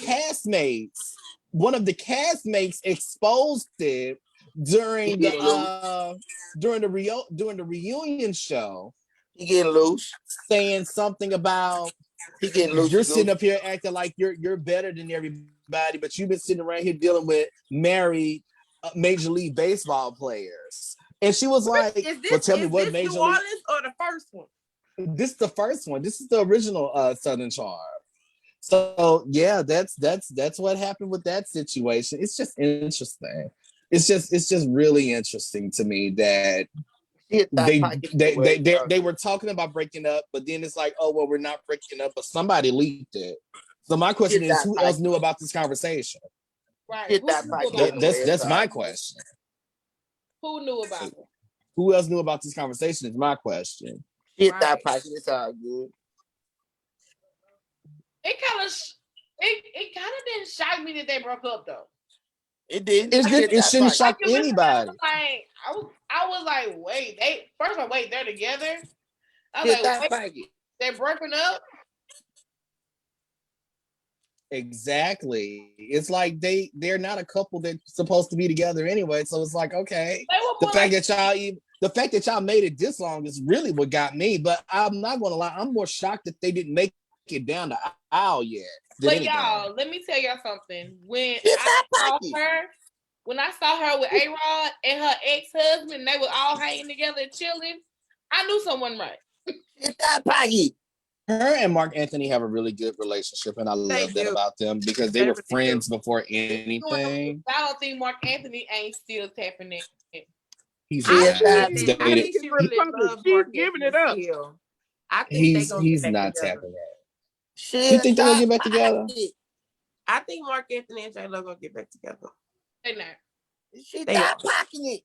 castmates exposed it during the reunion show. He getting loose, saying something about he getting loose. You're sitting up here acting like you're better than everybody, but you've been sitting around here dealing with married Major League Baseball players. And she was like, well, tell me what Major League... New Orleans or the first one? This is the first one. This is the original Southern Charm. So yeah, that's what happened with that situation. It's just interesting. It's just really interesting to me that they were talking about breaking up, but then it's like, oh well, we're not breaking up, but somebody leaked it. So my question is, who else knew about this conversation? Right. That's my question. Who knew about it? Who else knew about this conversation is my question. That pocket, it's all good. It kind of didn't shock me that they broke up though. It did. It shouldn't shock anybody. I was like, wait, they're together. I was like, wait, they're breaking up. Exactly. It's like they're not a couple that's supposed to be together anyway. So it's like, okay, the fact that y'all made it this long is really what got me. But I'm not gonna lie, I'm more shocked that they didn't make it down the aisle yet. But y'all, let me tell y'all something. When I saw her with A-Rod and her ex-husband, they were all hanging together and chilling, I knew someone right. It's that pocket. Her and Mark Anthony have a really good relationship, and I love that about them because they were friends before anything. I don't think Mark Anthony ain't still tapping in. He's dated. He's giving it up. I think he's not tapping in. You think they're gonna get back together? I think Mark Anthony and J-Lo gonna get back together. They're not. They not pocketing it.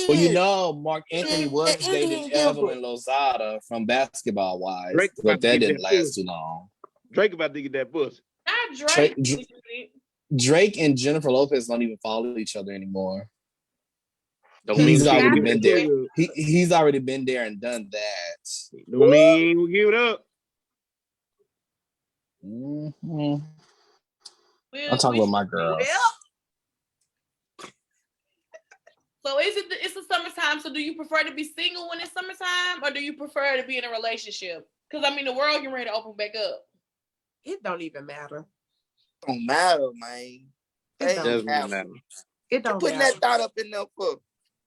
Well, you know, Mark Anthony was dating Evelyn Lozada from Basketball Wives, but that didn't last too long. Drake about to get that pussy. Not Drake. Drake and Jennifer Lopez don't even follow each other anymore. He's already been there. He's already been there and done that. Don't mean we give it up. Mm-hmm. I'm talking about my girl. So it's the summertime. So do you prefer to be single when it's summertime, or do you prefer to be in a relationship? Because I mean, the world getting ready to open back up. It don't even matter. Don't matter, man. It Doesn't matter. It don't putting matter. that thought up in there for.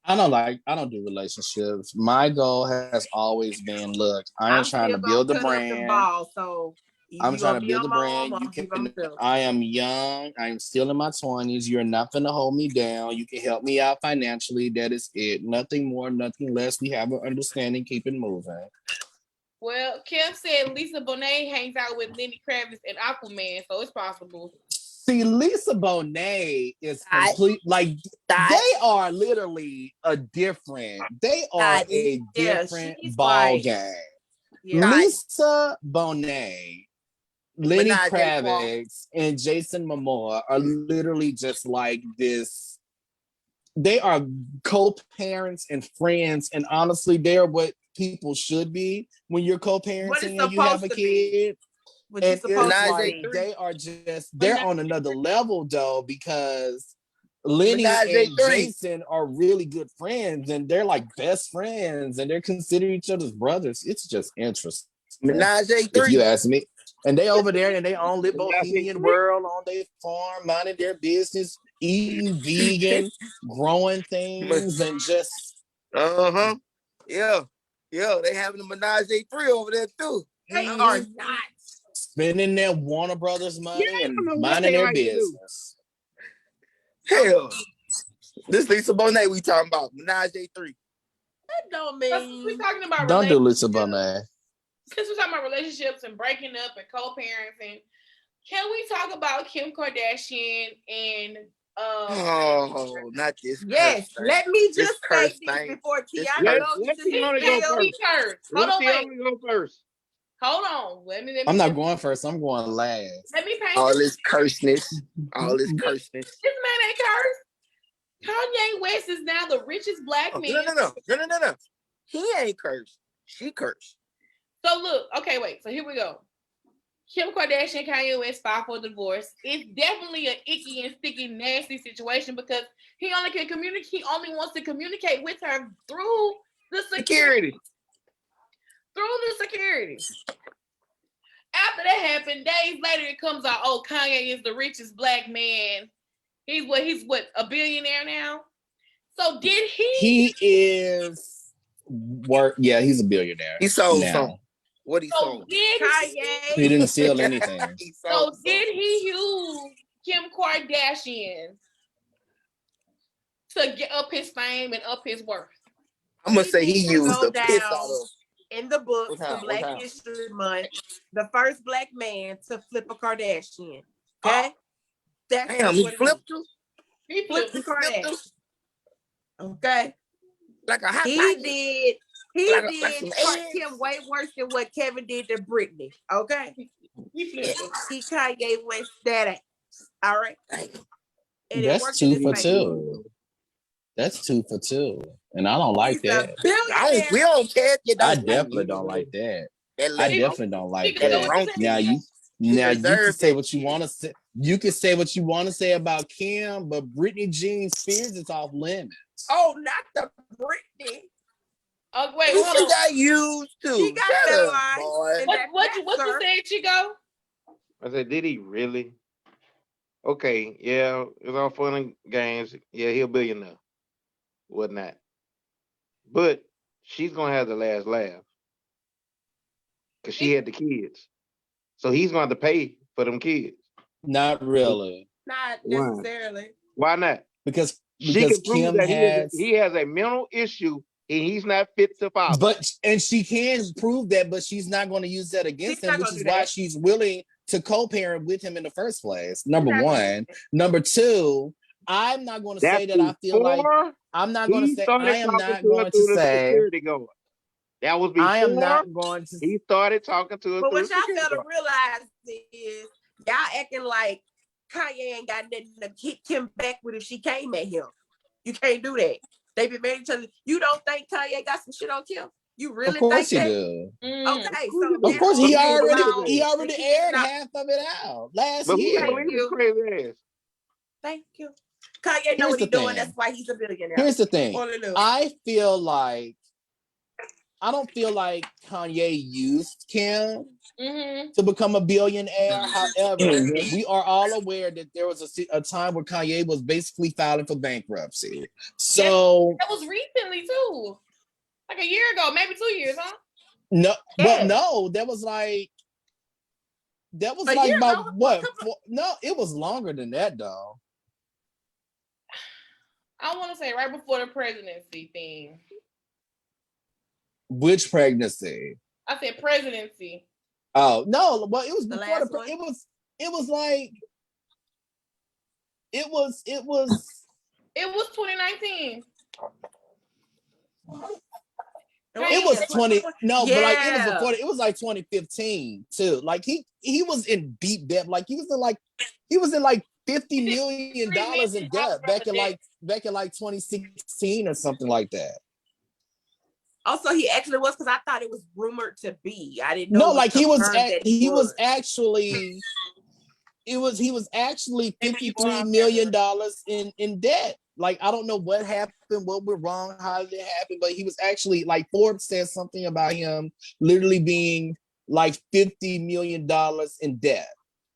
I don't do relationships. My goal has always been, look, I'm trying to build the brand. Ball, so I'm trying to build the brand. I am young. I'm still in my 20s. You're not going to hold me down. You can help me out financially. That is it. Nothing more, nothing less. We have an understanding. Keep it moving. Well, Kim said Lisa Bonet hangs out with Lenny Kravitz and Aquaman, so it's possible. See, Lisa Bonet is complete. They are literally a different ball game. Yeah. Lisa Bonet, Lenny Kravitz, and Jason Momoa are literally just like this. They are co-parents and friends, and honestly, they're what people should be when you're co-parenting and you have a kid. And it's like they're on another level though, because Lenny and Jason are really good friends and they're like best friends and they're considered each other's brothers. It's just interesting. If you ask me. And they over there and they own the bohemian world on their farm, minding their business, eating vegan, growing things, and just Yeah, they having a menage a three over there too. They are not spending their Warner Brothers money and minding their business. Hell, this Lisa Bonet we talking about menage a three. That don't mean we're talking about. Don't do Lisa Bonet. Since we're talking about relationships and breaking up and co-parenting, can we talk about Kim Kardashian and not this. Yes, let me just say this before Tiana go first. Hold on. Let me I'm not going first. I'm going last. Let me paint all this curseness. All this curseness. This man ain't cursed. Kanye West is now the richest black man. No. He ain't cursed. She cursed. So look, okay, wait. So here we go. Kim Kardashian and Kanye West filed for divorce. It's definitely an icky and sticky, nasty situation because he only can communicate. He only wants to communicate with her through the security. Through the security. After that happened, days later, it comes out, oh, Kanye is the richest black man. He's what, a billionaire now? So did he? He is yeah, he's a billionaire. He sold something. What he sold? Kanye? He didn't steal anything. Did he use Kim Kardashian to get up his fame and up his worth? I'm gonna say he used the piss out of. In the book for Black History Month, the first black man to flip a Kardashian. Okay? Damn, he flipped her? He flipped the Kardashian. Okay? Like a hot He did Kim way worse than what Kevin did to Britney. Okay? He Kanye West that ass. All right? And that's 2 for 2. That's 2 for 2. And I don't like that. We don't care. I definitely don't like that. I definitely don't like that. Now you can say what you want to say. You can say what you want to say about Kim, but Britney Jean Spears is off limits. Oh, not the Britney. Oh, wait, she got used to. She got that line. What you saying, Chico? I said, did he really? Okay, yeah, it's all fun and games. Yeah, he'll billionaire. Whatnot. But she's gonna have the last laugh. Because she had the kids. So he's gonna have to pay for them kids. Not really. Not necessarily. Why not? Because she can Kim prove that he has a mental issue and he's not fit to father. And she can prove that, but she's not going to use that against him, which is why she's willing to co-parent with him in the first place. Number one. Number two, I'm not going to say that I feel like I'm not going to say I am not going to say that was before I am not going to. He started talking to her. But what y'all fail to realize is y'all acting like Kanye ain't got nothing to hit Kim back with if she came at him. You can't do that. They've been married each other. You don't think Kanye got some shit on Kim? You really think that? Of course he do. Okay, so of course he already aired half of it out last year. Thank you. Kanye know what he's doing. That's why he's a billionaire. Here's the thing. I feel like I don't feel like Kanye used Kim to become a billionaire. However, we are all aware that there was a time where Kanye was basically filing for bankruptcy. So that was recently too, like a year ago, maybe 2 years, huh? No, well, no, that was like about what? No, it was longer than that, though. I want to say right before the presidency thing. Which pregnancy? I said presidency. Oh no! Well, it was before the. It was like. It was 2019. It was 20. No, but like it was before. It was like 2015 too. Like he was in deep debt. Like he was in like $50 million in debt back in like 2016 or something like that. Also, he actually was, because I thought it was rumored to be. I didn't know. No, like he was actually $53 million in debt. Like, I don't know what happened, what went wrong, how did it happen, but he was actually, like, Forbes said something about him literally being like $50 million in debt.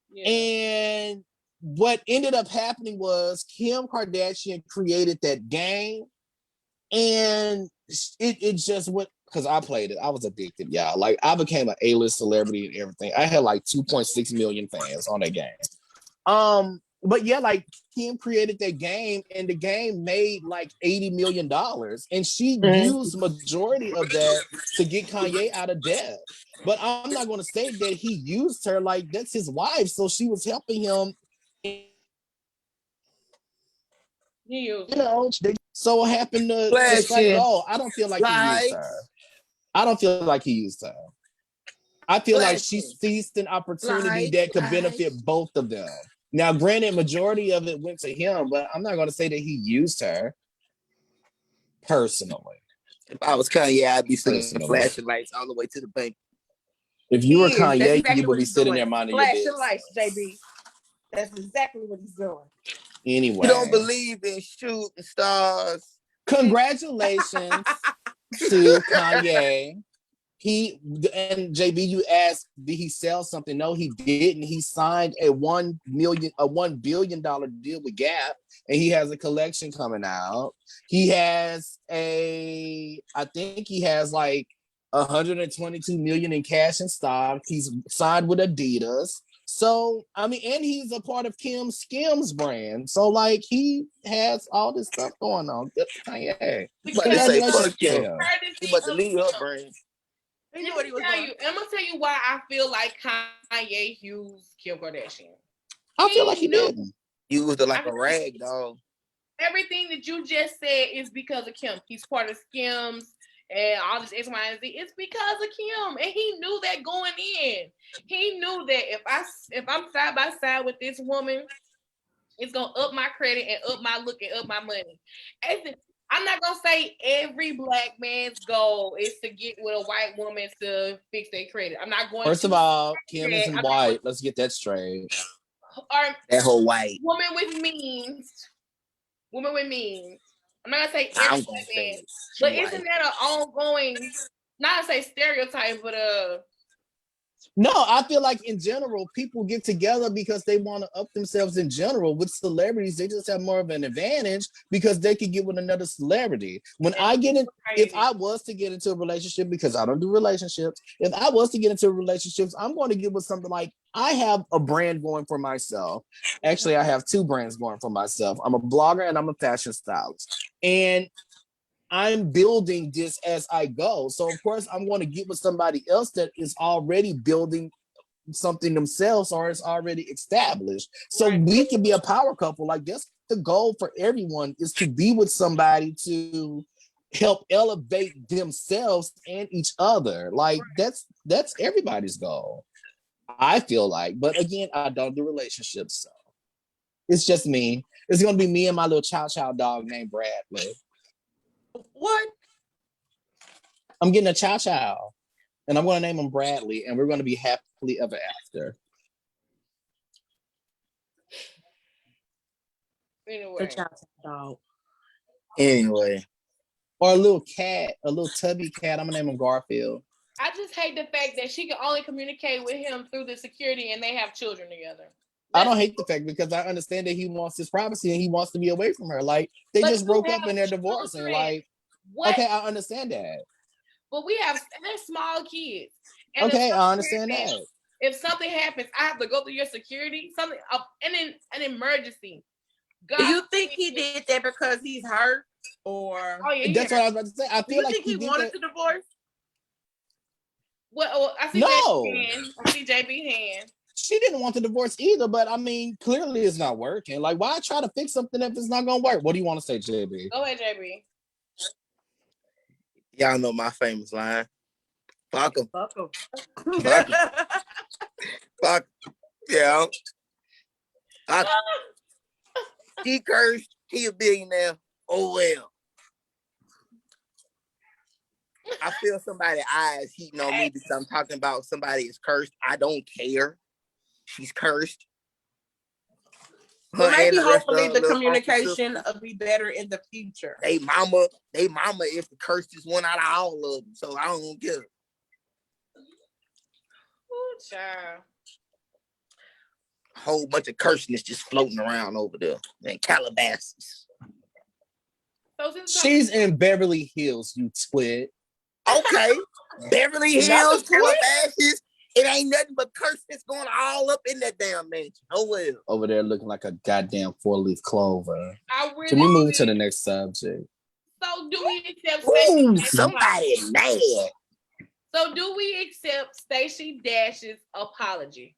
Yeah. And what ended up happening was Kim Kardashian created that game, and it just went, because I played it. I was addicted, y'all. Like, I became an A-list celebrity and everything. I had like 2.6 million fans on that game. But yeah, like Kim created that game, and the game made like $80 million, and she used majority of that to get Kanye out of debt. But I'm not going to say that he used her. Like, that's his wife, so she was helping him. You know, they so happened to strike gold. I don't feel like he used her. I don't feel like he used her. I feel like she seized an opportunity that could benefit both of them. Now, granted, majority of it went to him, but I'm not going to say that he used her personally. If I was Kanye, I'd be sitting flashing lights all the way to the bank. If you were Kanye, exactly you would be sitting there minding your business. Flashing lights, JB. That's exactly what he's doing. Anyway. You don't believe in shooting stars. Congratulations to Kanye. He, and JB, you asked, did he sell something? No, he didn't. He signed a $1 billion deal with Gap, and he has a collection coming out. He has I think he has like 122 million in cash and stock. He's signed with Adidas. So, I mean, and he's a part of Kim's Skims brand. So, like, he has all this stuff going on. Good for Kanye. Congratulations to him. He about to leave her brand. I'm gonna tell you why I feel like Kanye used Kim Kardashian. I feel like he didn't. Used her like a rag doll. Everything that you just said is because of Kim. He's part of Skims and all this X, Y, and Z. It's because of Kim, and he knew that going in. He knew that if I'm side by side with this woman, it's gonna up my credit and up my look and up my money. I'm not gonna say every black man's goal is to get with a white woman to fix their credit. I'm not going. First of all, Kim isn't white. Let's get that straight. That whole white woman with means. Woman with means. I'm not gonna say every black man, but isn't that an ongoing? Not to say stereotype, but No, I feel like in general, people get together because they want to up themselves in general. With celebrities, they just have more of an advantage because they can get with another celebrity. When if I was to get into a relationship, because I don't do relationships, if I was to get into relationships, I'm going to get with something like, I have a brand going for myself. Actually, I have two brands going for myself. I'm a blogger and I'm a fashion stylist. And I'm building this as I go. So of course I'm going to get with somebody else that is already building something themselves or is already established. So we can be a power couple. Like, that's the goal for everyone, is to be with somebody to help elevate themselves and each other. Like, that's everybody's goal, I feel like. But again, I don't do relationships, so it's just me. It's going to be me and my little chow chow dog named Bradley. What? I'm getting a chow chow, and I'm going to name him Bradley, and we're going to be happily ever after. Anyway. Anyway. Or a little cat, a little tubby cat. I'm gonna name him Garfield. I just hate the fact that she can only communicate with him through the security and they have children together. I don't hate the fact because I understand that he wants his privacy and he wants to be away from her. Like they just broke up and they're divorcing. Like, what? Okay, I understand that. But they're small kids. And okay, I understand that. If something happens, I have to go through your security. Something, an emergency. God, do you think he did that because he's hurt, or? Oh yeah, that's what I was about to say. I feel like he wanted to divorce. Well, I see JB hand. She didn't want the divorce either, but I mean, clearly it's not working. Like, why try to fix something if it's not gonna work? What do you want to say, JB? Go ahead, JB. Y'all know my famous line. Fuck him. Fuck him. Fuck him. Fuck. Yeah. Fuck. He cursed. He a billionaire. Oh well. I feel somebody's eyes heating on me because I'm talking about somebody is cursed. I don't care. She's cursed. But maybe hopefully the communication will be better in the future. They mama is the cursedest one out of all of them. So I don't care. Ooh, child. A whole bunch of curseness just floating around over there in Calabasas. She's in Beverly Hills, you squid. Okay. Beverly Hills, Calabasas. It ain't nothing but curses going all up in that damn mansion. Oh well. Over there looking like a goddamn 4-leaf clover. Can we move to the next subject? So do we accept somebody mad? So do we accept Stacey Dash's apology?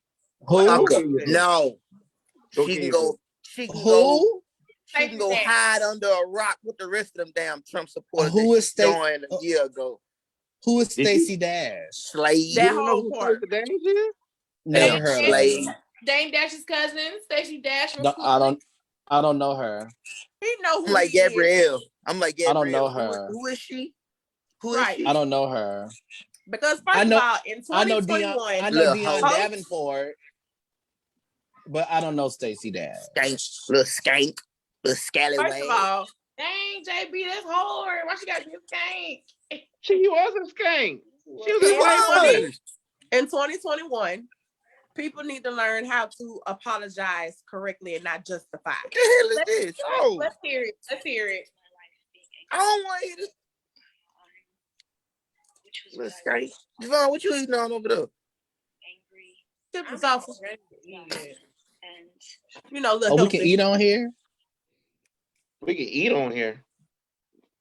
Who? No. She can go hide under a rock with the rest of them damn Trump supporters. Who is joined a year ago? Who is Stacey Dash? Slade. That whole part. Never heard of her. Dame Dash's cousin, Stacey Dash. I don't know her. He know who I'm like Gabrielle. I'm like Gabrielle. I don't know her. Who is she? Who is she? I don't know her. Because first of all, in 2021, I know Dion Davenport, but I don't know Stacey Dash. Little skank. Little scallywag. First of all, dang, JB, that's hard. Why she gotta be a skank? She was a skank. She was a skank. In 2021, people need to learn how to apologize correctly and not justify. What the hell is this? Oh, let's hear it. Let's hear it. I don't want to hear it. Little skank. Devon, what you eating on over there? Angry. Off. You know, we can eat on here. We can eat on here.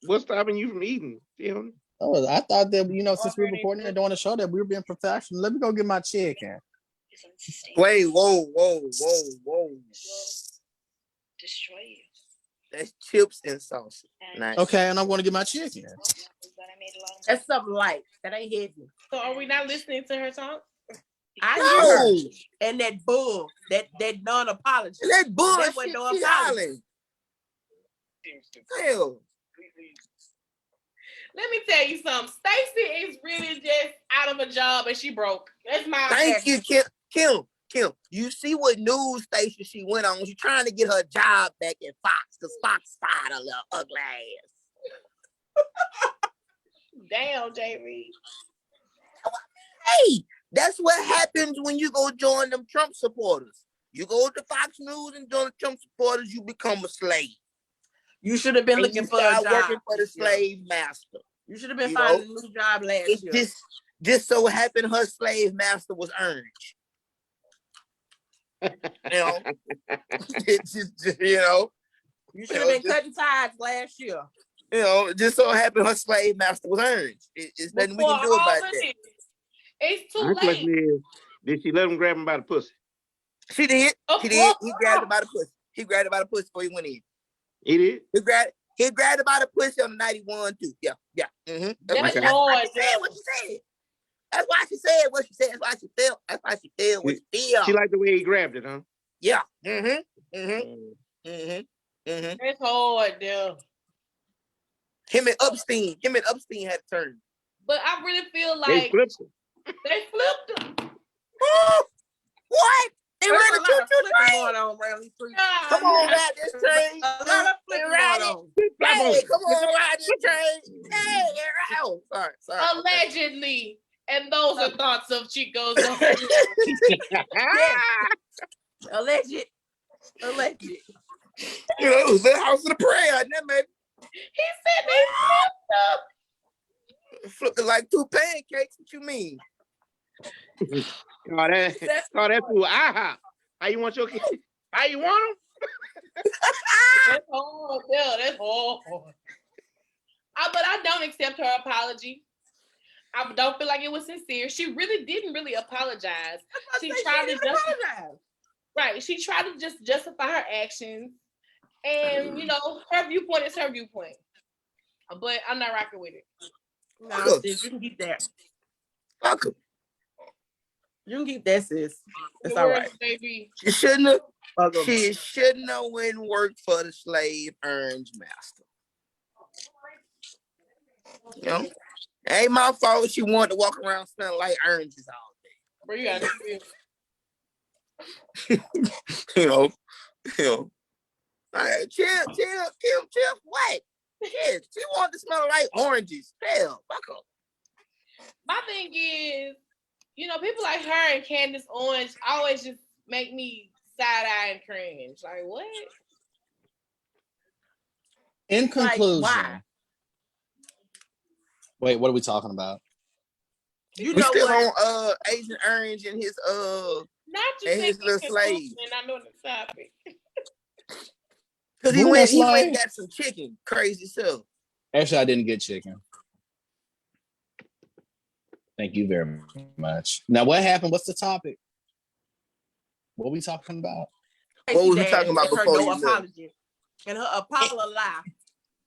What's stopping you from eating? Oh, I thought that, since we were recording and doing a show that we were being professional. Let me go get my chicken. Wait, whoa. Destroy you. That's chips and salsa. Nice. Okay, and I'm going to get my chicken. That's something light. That ain't heavy. So are we not listening to her talk? I hear her. And that bull, that non-apology. That bullshit. That no apology. Hell. Let me tell you something. Stacey is really just out of a job and she broke. That's my Thank you, Kim. You see what news station she went on? She's trying to get her job back at Fox because Fox fired her little ugly ass. Damn, JB. Hey, that's what happens when you go join them Trump supporters. You go to Fox News and join the Trump supporters, you become a slave. You should have been looking for a job. Working for the slave master. You should have been finding a new job last year. Just so happened her slave master was Orange. It's just, You should have been cutting ties last year. Just so happened her slave master was Orange. It's nothing we can do about that. It's too late. Did she let him grab him by the pussy? She did. She did. He grabbed her by the pussy. He grabbed her by the pussy before he went in. He did? He grabbed her by the pussy on the night he won too. Yeah. Mm-hmm. That's why she said what she said. That's why she said what she said. That's why she felt. That's why she felt what she felt. She liked the way he grabbed it, huh? Yeah. It's hard, dude. Him and Epstein had to turn. But I really feel like they flipped him. What? They ran a choo-choo train going on around these streets. Come on, that this train. A lot of flipping going on. Fly Hey, come on, ride this train. Hey, oh, sorry. Allegedly. And those are thoughts of Chico's. Alleged. You know, it was the house of the prayer, and that man. He said they flipped it like 2 pancakes. What you mean? That's cool. Aha. How you want your kid? How you want them? That's hard. Yeah, that's hard. But I don't accept her apology. I don't feel like it was sincere. She really didn't apologize. She tried to apologize. Right. She tried to just justify her actions. And, you know, her viewpoint is her viewpoint. But I'm not rocking with it. No, sis, you can keep that. Fuck him. You can keep that, sis. It's all right. Baby. She shouldn't have went and worked for the slave earns master. You know? Ain't my fault she wanted to walk around smelling like oranges all day. Bro, you got to Right, chill. What? Shit, she wanted to smell like oranges. Hell, fuck up. My thing is, you know, people like her and Candace Owens always just make me side-eye and cringe. Like, what? In conclusion, why? Wait, what are we talking about? We still on Agent Orange and his not just and his little slave. And I know the topic. Cause he went and got some chicken. Crazy self. Actually, I didn't get chicken. Thank you very much. Now, what happened? What's the topic? What are we talking about? What was we talking about before you apology? And her apology.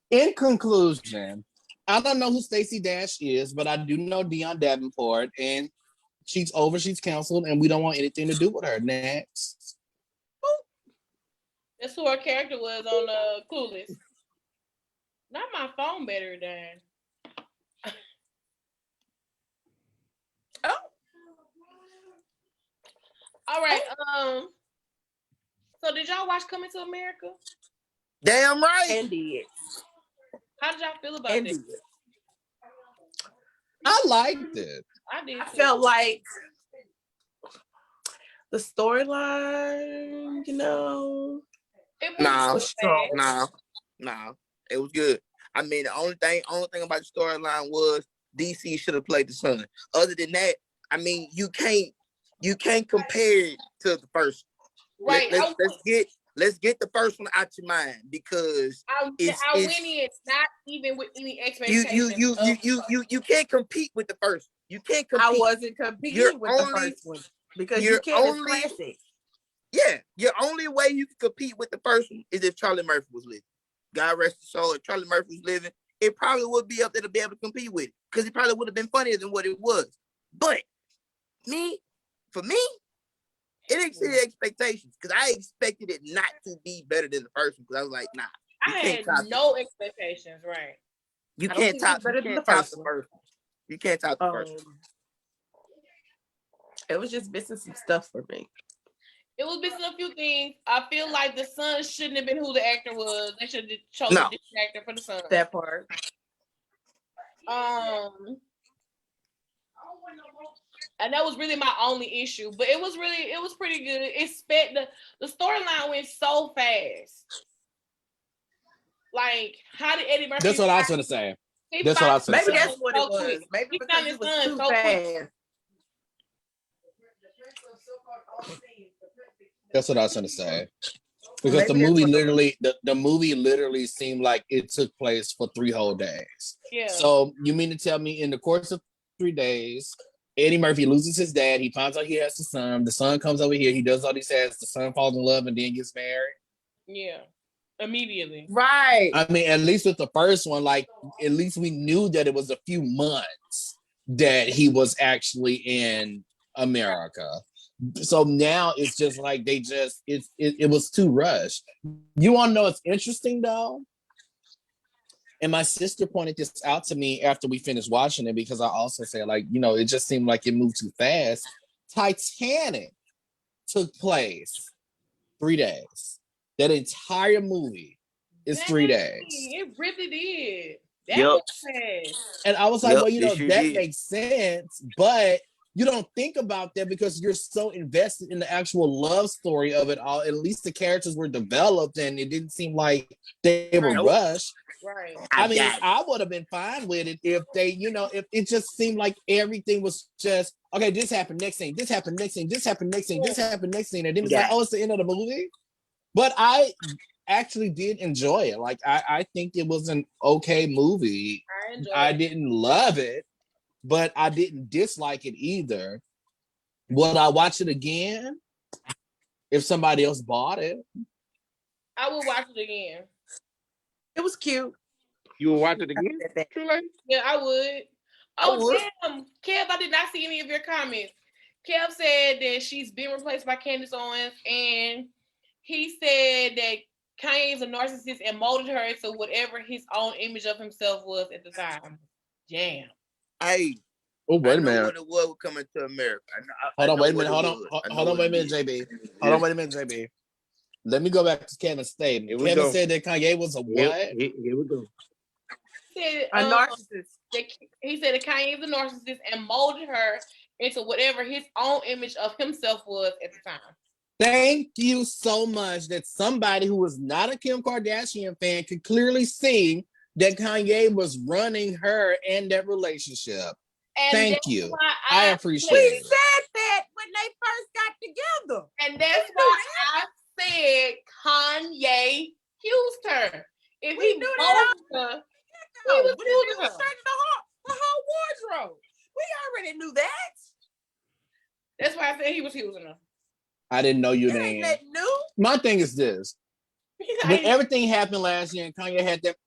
In conclusion, I don't know who Stacey Dash is, but I do know Dion Davenport, and she's canceled, and we don't want anything to do with her. Next. That's who her character was on Clueless. Not my phone better than. Oh. All right. So did y'all watch Coming to America? Damn right. And did. How did y'all feel about this? I liked it. I did. I felt like the storyline, you know. Nah. It was good. I mean, the only thing about the storyline was DC should have played the Sun. Other than that, I mean, you can't compare it to the first. Right. Let's get the first one out your mind because I went in not even with any expectations. You can't compete with the first. You can't compete. I wasn't competing with the first one because you can't classic. Yeah, your only way you can compete with the first one is if Charlie Murphy was living. God rest his soul. If Charlie Murphy was living, it probably would be up there to be able to compete with it because it probably would have been funnier than what it was. But for me, it exceeded expectations because I expected it not to be better than the first one because I was like, nah. I had no expectations, right? You can't top the first one. You can't top the first one. It was just missing some stuff for me. It was missing a few things. I feel like the Son shouldn't have been who the actor was. They should have chosen a different actor for the Son. That part. And that was really my only issue. But it was pretty good. The storyline went so fast. Like, how did Eddie Murphy? That's what I was going to say. Maybe that's what it was. Maybe because it was too fast. That's what I was going to say. Because the movie literally seemed like it took place for 3 whole days. Yeah. So you mean to tell me in the course of 3 days, Eddie Murphy loses his dad. He finds out he has a son. The son comes over here. He does all he says. The son falls in love and then gets married. Yeah. Immediately. Right. I mean, at least with the first one, like, at least we knew that it was a few months that he was actually in America. So now it's just like it was too rushed. You want to know what's interesting though? And my sister pointed this out to me after we finished watching it because I also said, like, you know, it just seemed like it moved too fast. Titanic took place 3 days. That entire movie It's 3 days. It really did. That was fast. And I was like, well, that did. makes sense, but you don't think about that because you're so invested in the actual love story of it all. At least the characters were developed and it didn't seem like they were rushed. Right. I mean, I would have been fine with it if they, if it just seemed like everything was just, okay, this happened, next thing, this happened, next thing, this happened, next thing, this happened, next thing. And then it's like, oh, it's the end of the movie. But I actually did enjoy it. Like, I think it was an okay movie. I didn't love it, but I didn't dislike it either. Would I watch it again if somebody else bought it? I would watch it again. It was cute. You would watch it again? Yeah, I would. Damn. Kev, I did not see any of your comments. Kev said that she's been replaced by Candace Owens, and he said that Kanye is a narcissist and molded her into whatever his own image of himself was at the time. Damn. Hey. Oh, wait a minute. What it was coming to America. Hold on, wait a minute, JB. Hold on, wait a minute, JB. Let me go back to Kevin's statement. Kevin said that Kanye was a what? Here we go. He said, a narcissist. He said that Kanye is a narcissist and molded her into whatever his own image of himself was at the time. Thank you so much that somebody who was not a Kim Kardashian fan could clearly see that Kanye was running her and that relationship. And thank you. I appreciate it. We said that when they first got together. And that's why I said Kanye used her. If he knew that, he was using her. The whole wardrobe. We already knew that. That's why I said he was using her. I didn't know your name. My thing is this. When everything happened last year and Kanye had that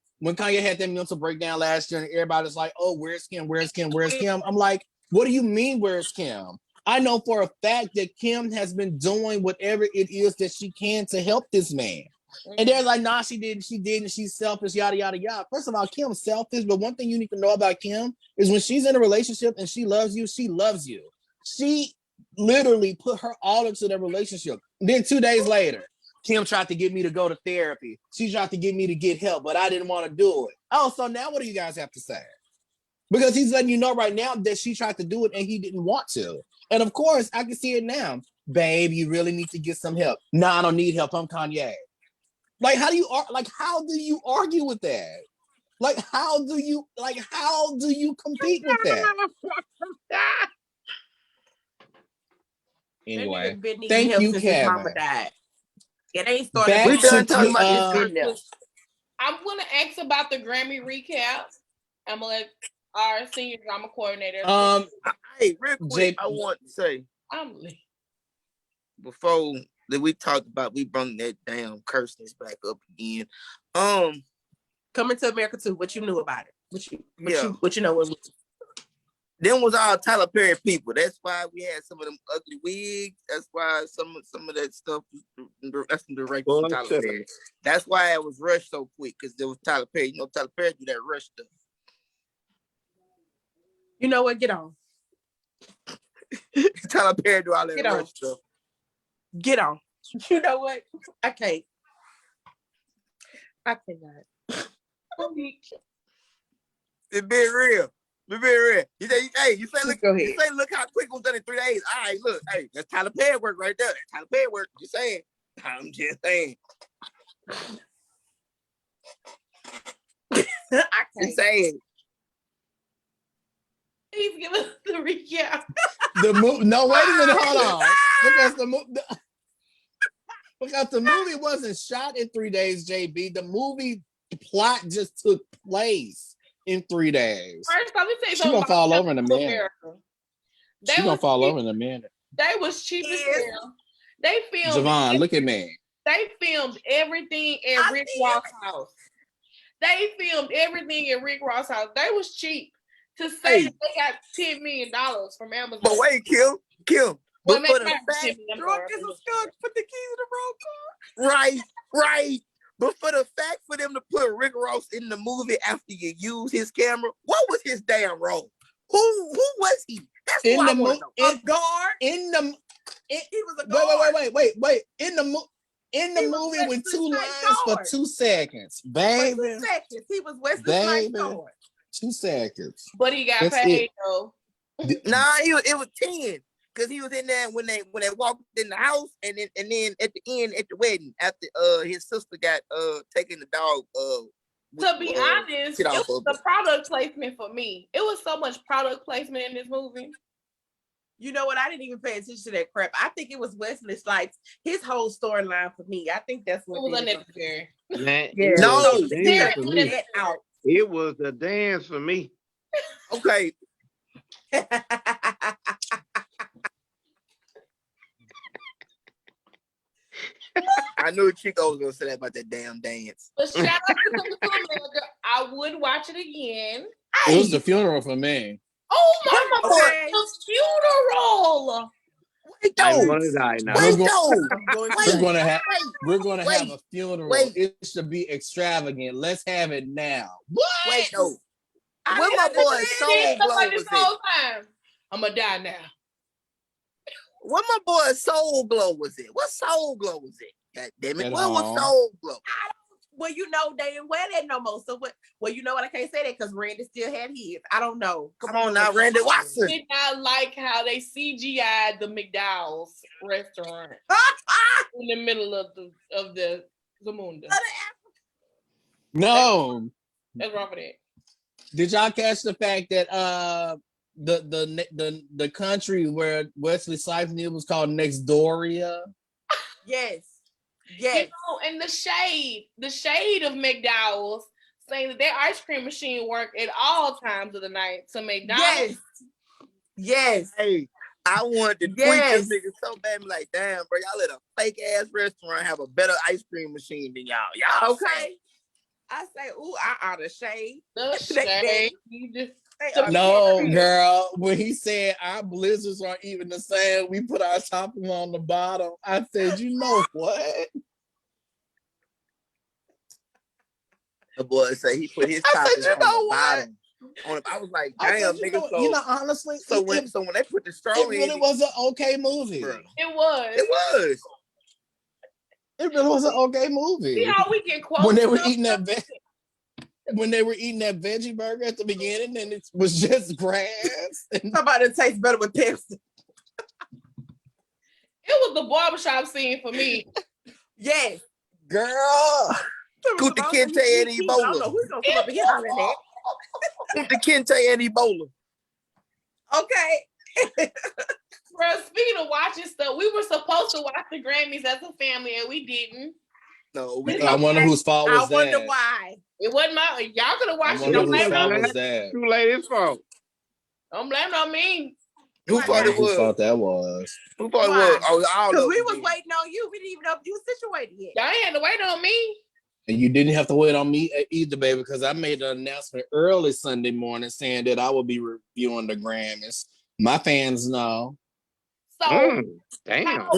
mental breakdown last year and everybody's like, oh, where's Kim? Where's Kim? Where's Kim? I'm like, what do you mean, where's Kim? I know for a fact that Kim has been doing whatever it is that she can to help this man. And they're like, nah, she didn't, she's selfish, yada, yada, yada. First of all, Kim's selfish, but one thing you need to know about Kim is when she's in a relationship and she loves you, she loves you. She literally put her all into the relationship. Then 2 days later, Kim tried to get me to go to therapy. She tried to get me to get help, but I didn't want to do it. Oh, so now what do you guys have to say? Because he's letting you know right now that she tried to do it and he didn't want to. And of course, I can see it now. Babe, you really need to get some help. No, I don't need help. I'm Kanye. Like, how do you argue with that? Like, how do you compete with that? Anyway, thank you, Kevin. Mama died. It ain't started. Back to talking about I'm gonna ask about the Grammy recap. I'm gonna let our senior drama coordinator. Hey, real quick, I want to say before that we talked about, we brought that damn curseness back up again. Coming to America too. What you knew about it? What you know was. Them was all Tyler Perry people. That's why we had some of them ugly wigs. That's why some of that stuff. That's the right from Tyler Perry. That's why it was rushed so quick because there was Tyler Perry. You know, Tyler Perry do that rush stuff. You know what? Get on. Tyler Perry do all that rush stuff. Get on. You know what? I can't. I cannot. It's been real. Be very real. You say, look how quick it was done in 3 days. All right, look, hey, that's Tyler Perry work right there. That's Tyler Perry work. Just saying. I'm just saying. I can't. Just saying. Please give us the recap. No, wait a minute, hold on. Because the movie wasn't shot in 3 days, JB. The movie plot just took place in 3 days. First, let me say she's gonna fall over in a minute. She's gonna fall over in a minute. They was cheap as hell. They filmed. Javon, look at me. They filmed everything at Rick Ross' house. They filmed everything at Rick Ross' house. They was cheap to say that they got $10 million from Amazon. But wait, Kim. But for the fact, put the keys in the wrong car. Right. But for the fact for them to put Rick Ross in the movie after you use his camera, what was his damn role? Who was he? That's what I want to know. A guard. He was a guard. Wait. In in the movie with 2 lines for 2 seconds, baby. For 2 seconds, he was Wesley Snipes Lord. 2 seconds. But he got paid though. Nah, it was 10. Cause he was in there when they walked in the house, and then at the end at the wedding, after his sister got taking the dog. To be honest, it was the product placement for me. It was so much product placement in this movie. You know what? I didn't even pay attention to that crap. I think it was Wesley Snipes. His whole storyline for me. I think that's what it was unnecessary. Man, yeah. No, it was the dance for me. Okay. I knew Chico was gonna say that about that damn dance. But shout out to America. I would watch it again. It was the funeral for me. Oh my God, the funeral. Wait, I'm gonna die now. We're gonna have a funeral. It should be extravagant. Let's have it now. What? Wait, no. Where my boy Soul Glow was at? I'm gonna die now. Where my boy Soul Glow was it? What Soul Glow was it? God damn it! Where was Soul Glow? Well, you know they didn't wear that no more. So what? Well, you know what? I can't say that because Randy still had his. I don't know. Come on now, Randy Watson. I did not like how they CGI'd the McDowell's restaurant in the middle of the Zamunda. No. That's wrong with that. Did y'all catch the fact that the country where Wesley Snipes was called Nextdoria? Yes. Yes. You know, and the shade of McDowell's saying that their ice cream machine worked at all times of the night. So McDonald's. Yes. Hey, I wanted to tweet this nigga so bad. I'm like, damn, bro, y'all let a fake ass restaurant have a better ice cream machine than y'all. Y'all okay. I say, ooh, I ought to shade. The shade. No, girl. When he said our blizzards aren't even the same, we put our topping on the bottom. I said, you know what? The boy said he put his toppings on the bottom. I was like, damn, nigga. Honestly, so when they put the straw in, it really was an okay movie. Bro. It was. It really was an okay movie. See how we can quote when they were eating that veggie burger at the beginning, and it was just grass. Somebody tastes better with Pepsi. It was the barbershop scene for me. Yes, girl. Kunta Kinte and Ebola. I don't know who's gonna come up here on that. Kunta Kinte and Ebola. Okay. Bro, speaking of watching stuff, we were supposed to watch the Grammys as a family, and we didn't. No, I wonder whose fault was that. I wonder why. It wasn't my. Y'all could have watched it. Whose fault was that? Too late. It's fault. Don't blame it on me. Who thought it was? Who thought that was? Who thought it was? Oh, because we was waiting on you. We didn't even know if you were situated yet. Y'all ain't had to wait on me. And you didn't have to wait on me either, baby, because I made an announcement early Sunday morning saying that I will be reviewing the Grammys. My fans know. So, damn.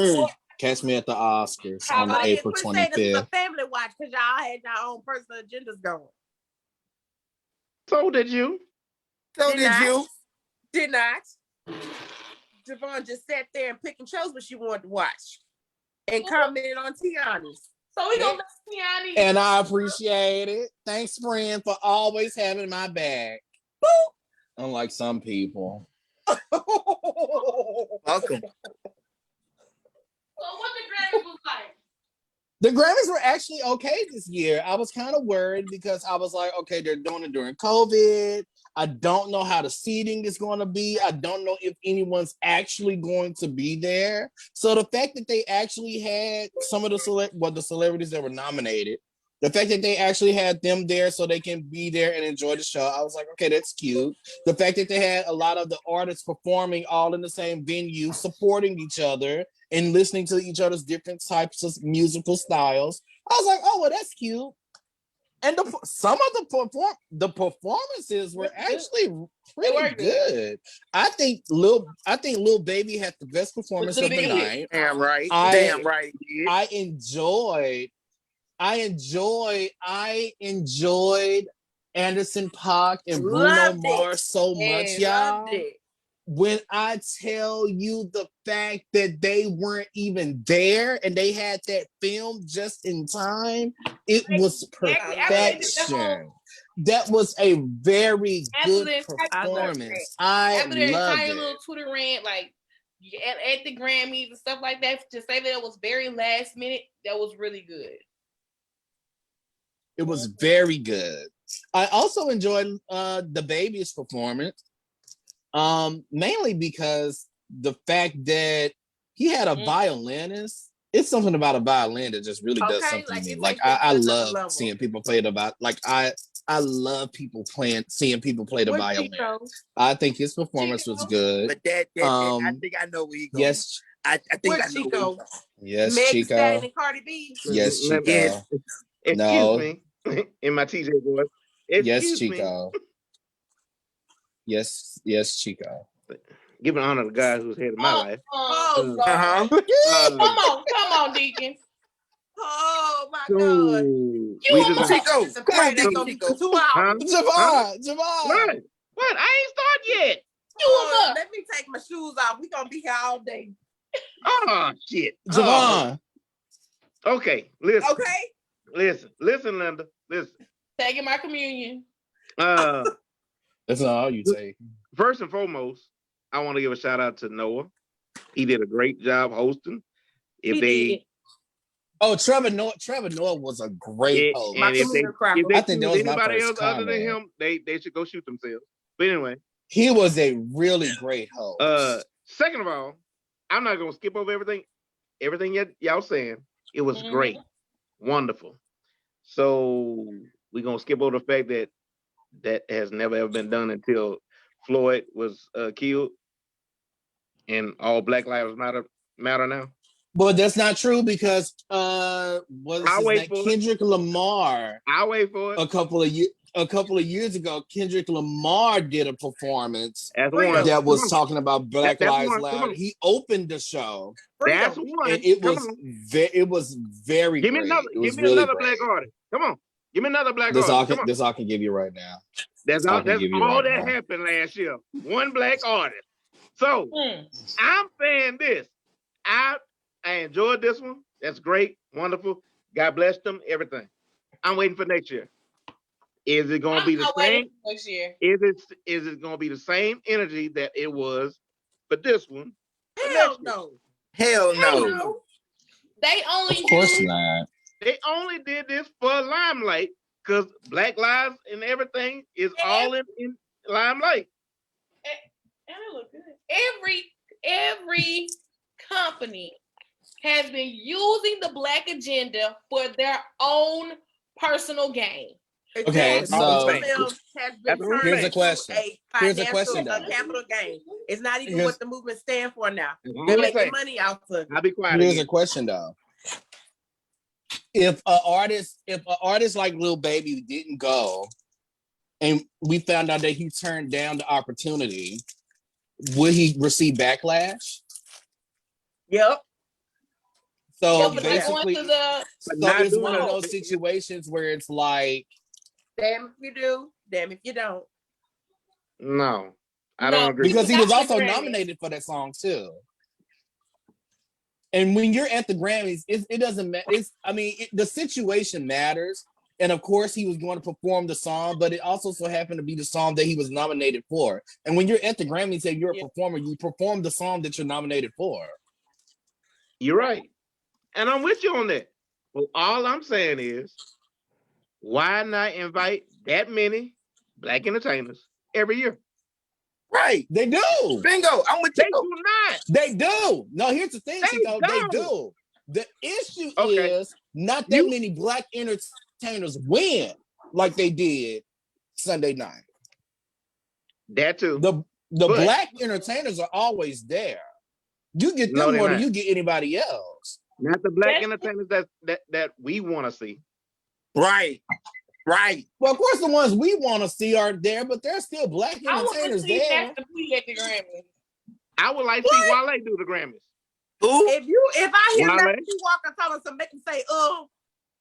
Catch me at the Oscars on April 25th. This is a family watch because y'all had your own personal agendas going. So did you. Did not. Javon just sat there and picked and chose what she wanted to watch and commented on Tiana's. So we gonna let Tiana. And I appreciate it. Thanks, friend, for always having my back. Boop. Unlike some people. Welcome. So what the Grammys was like? The Grammys were actually okay this year. I was kind of worried because I was like, okay, they're doing it during COVID. I don't know how the seating is going to be. I don't know if anyone's actually going to be there. So the fact that they actually had some of the celebrities that were nominated, the fact that they actually had them there so they can be there and enjoy the show, I was like, okay, that's cute. The fact that they had a lot of the artists performing all in the same venue, supporting each other and listening to each other's different types of musical styles, I was like, oh, well, that's cute. And some of the performances were actually pretty good. I think Lil Baby had the best performance of the night. Damn right. I enjoyed Anderson .Paak and Bruno Mars so much, y'all. when I tell you the fact that they weren't even there and they had that film just in time, it was perfection. That was a very good performance. After their entire little Twitter rant, like at the Grammys and stuff like that, to say that it was very last minute, that was really good. It was very good. I also enjoyed the baby's performance, mainly because the fact that he had a violinist. It's something about a violin that just really does something to me. Like I love seeing people play the violin. Like I love seeing people play the violin. I think his performance was good. But that I think I know where he goes. Yes, I think I know Chico? Yes, Meg Chico. Stallion and Cardi B. Yes, Chico. Yes. Excuse me. In my TJ voice. Yes, Chico. Yes, Chico. Giving honor to the guy who's head of my life. Come on, Deacon. Oh my God! Chico. Come on, Chico. Javon. What? I ain't started yet. Let me take my shoes off. We gonna be here all day. Oh shit, Javon. Okay, listen. Okay. Listen, Linda. Listen. Taking my communion. That's all you take. First and foremost, I want to give a shout out to Noah. He did a great job hosting. Trevor Noah was a great host. And if they I think that was my anybody first else comment. other than him, they should go shoot themselves. But anyway, he was a really great host. Second of all, I'm not gonna skip over everything y'all saying. It was great, wonderful. So we're gonna skip over the fact that has never ever been done until Floyd was killed, and all Black Lives Matter now. But that's not true because Kendrick Lamar. I'll wait for it. A couple of years ago, Kendrick Lamar did a performance that was talking about Black Lives Matter. He opened the show. That's one. And it was very give me great. Another, give me another black artist. Come on. Give me another black artist. This I can give you right now. That's all that happened last year. One black artist. So I'm saying this. I enjoyed this one. That's great. Wonderful. God bless them. Everything. I'm waiting for next year. Is it going to be the same? Next year. Is it going to be the same energy that it was for this one? Hell no. Hell no. They only of course not. They only did this for Limelight because Black Lives and everything is all in Limelight. And it look good. Every company has been using the Black agenda for their own personal gain. Okay, so here's a question. Here's a question. A capital gain. It's not even what the movement stands for now. They're making money out of it. I'll be quiet. Here's a question though. If an artist like Lil Baby didn't go, and we found out that he turned down the opportunity, would he receive backlash? Yep. So basically, it's one of those situations where it's like, damn if you do, damn if you don't. No, I don't agree. Because he was also nominated for that song too. And when you're at the Grammys, it doesn't matter. The situation matters. And of course, he was going to perform the song, but it also so happened to be the song that he was nominated for. And when you're at the Grammys and you're a performer, you perform the song that you're nominated for. You're right. And I'm with you on that. Well, all I'm saying is, why not invite that many black entertainers every year? Right. They do. Bingo. I'm with you. They do not. They do. No, here's the thing, Chico. They do. The issue is not that many black entertainers win like they did Sunday night. That too. The black entertainers are always there. You get them more than you get anybody else. Not the black entertainers that we want to see. Right. Well, of course, the ones we want to see are there, but there's still black entertainers there. At the Grammys. I would like to see Wale do the Grammys. Who? If I hear Matthew Walker telling some, make him say,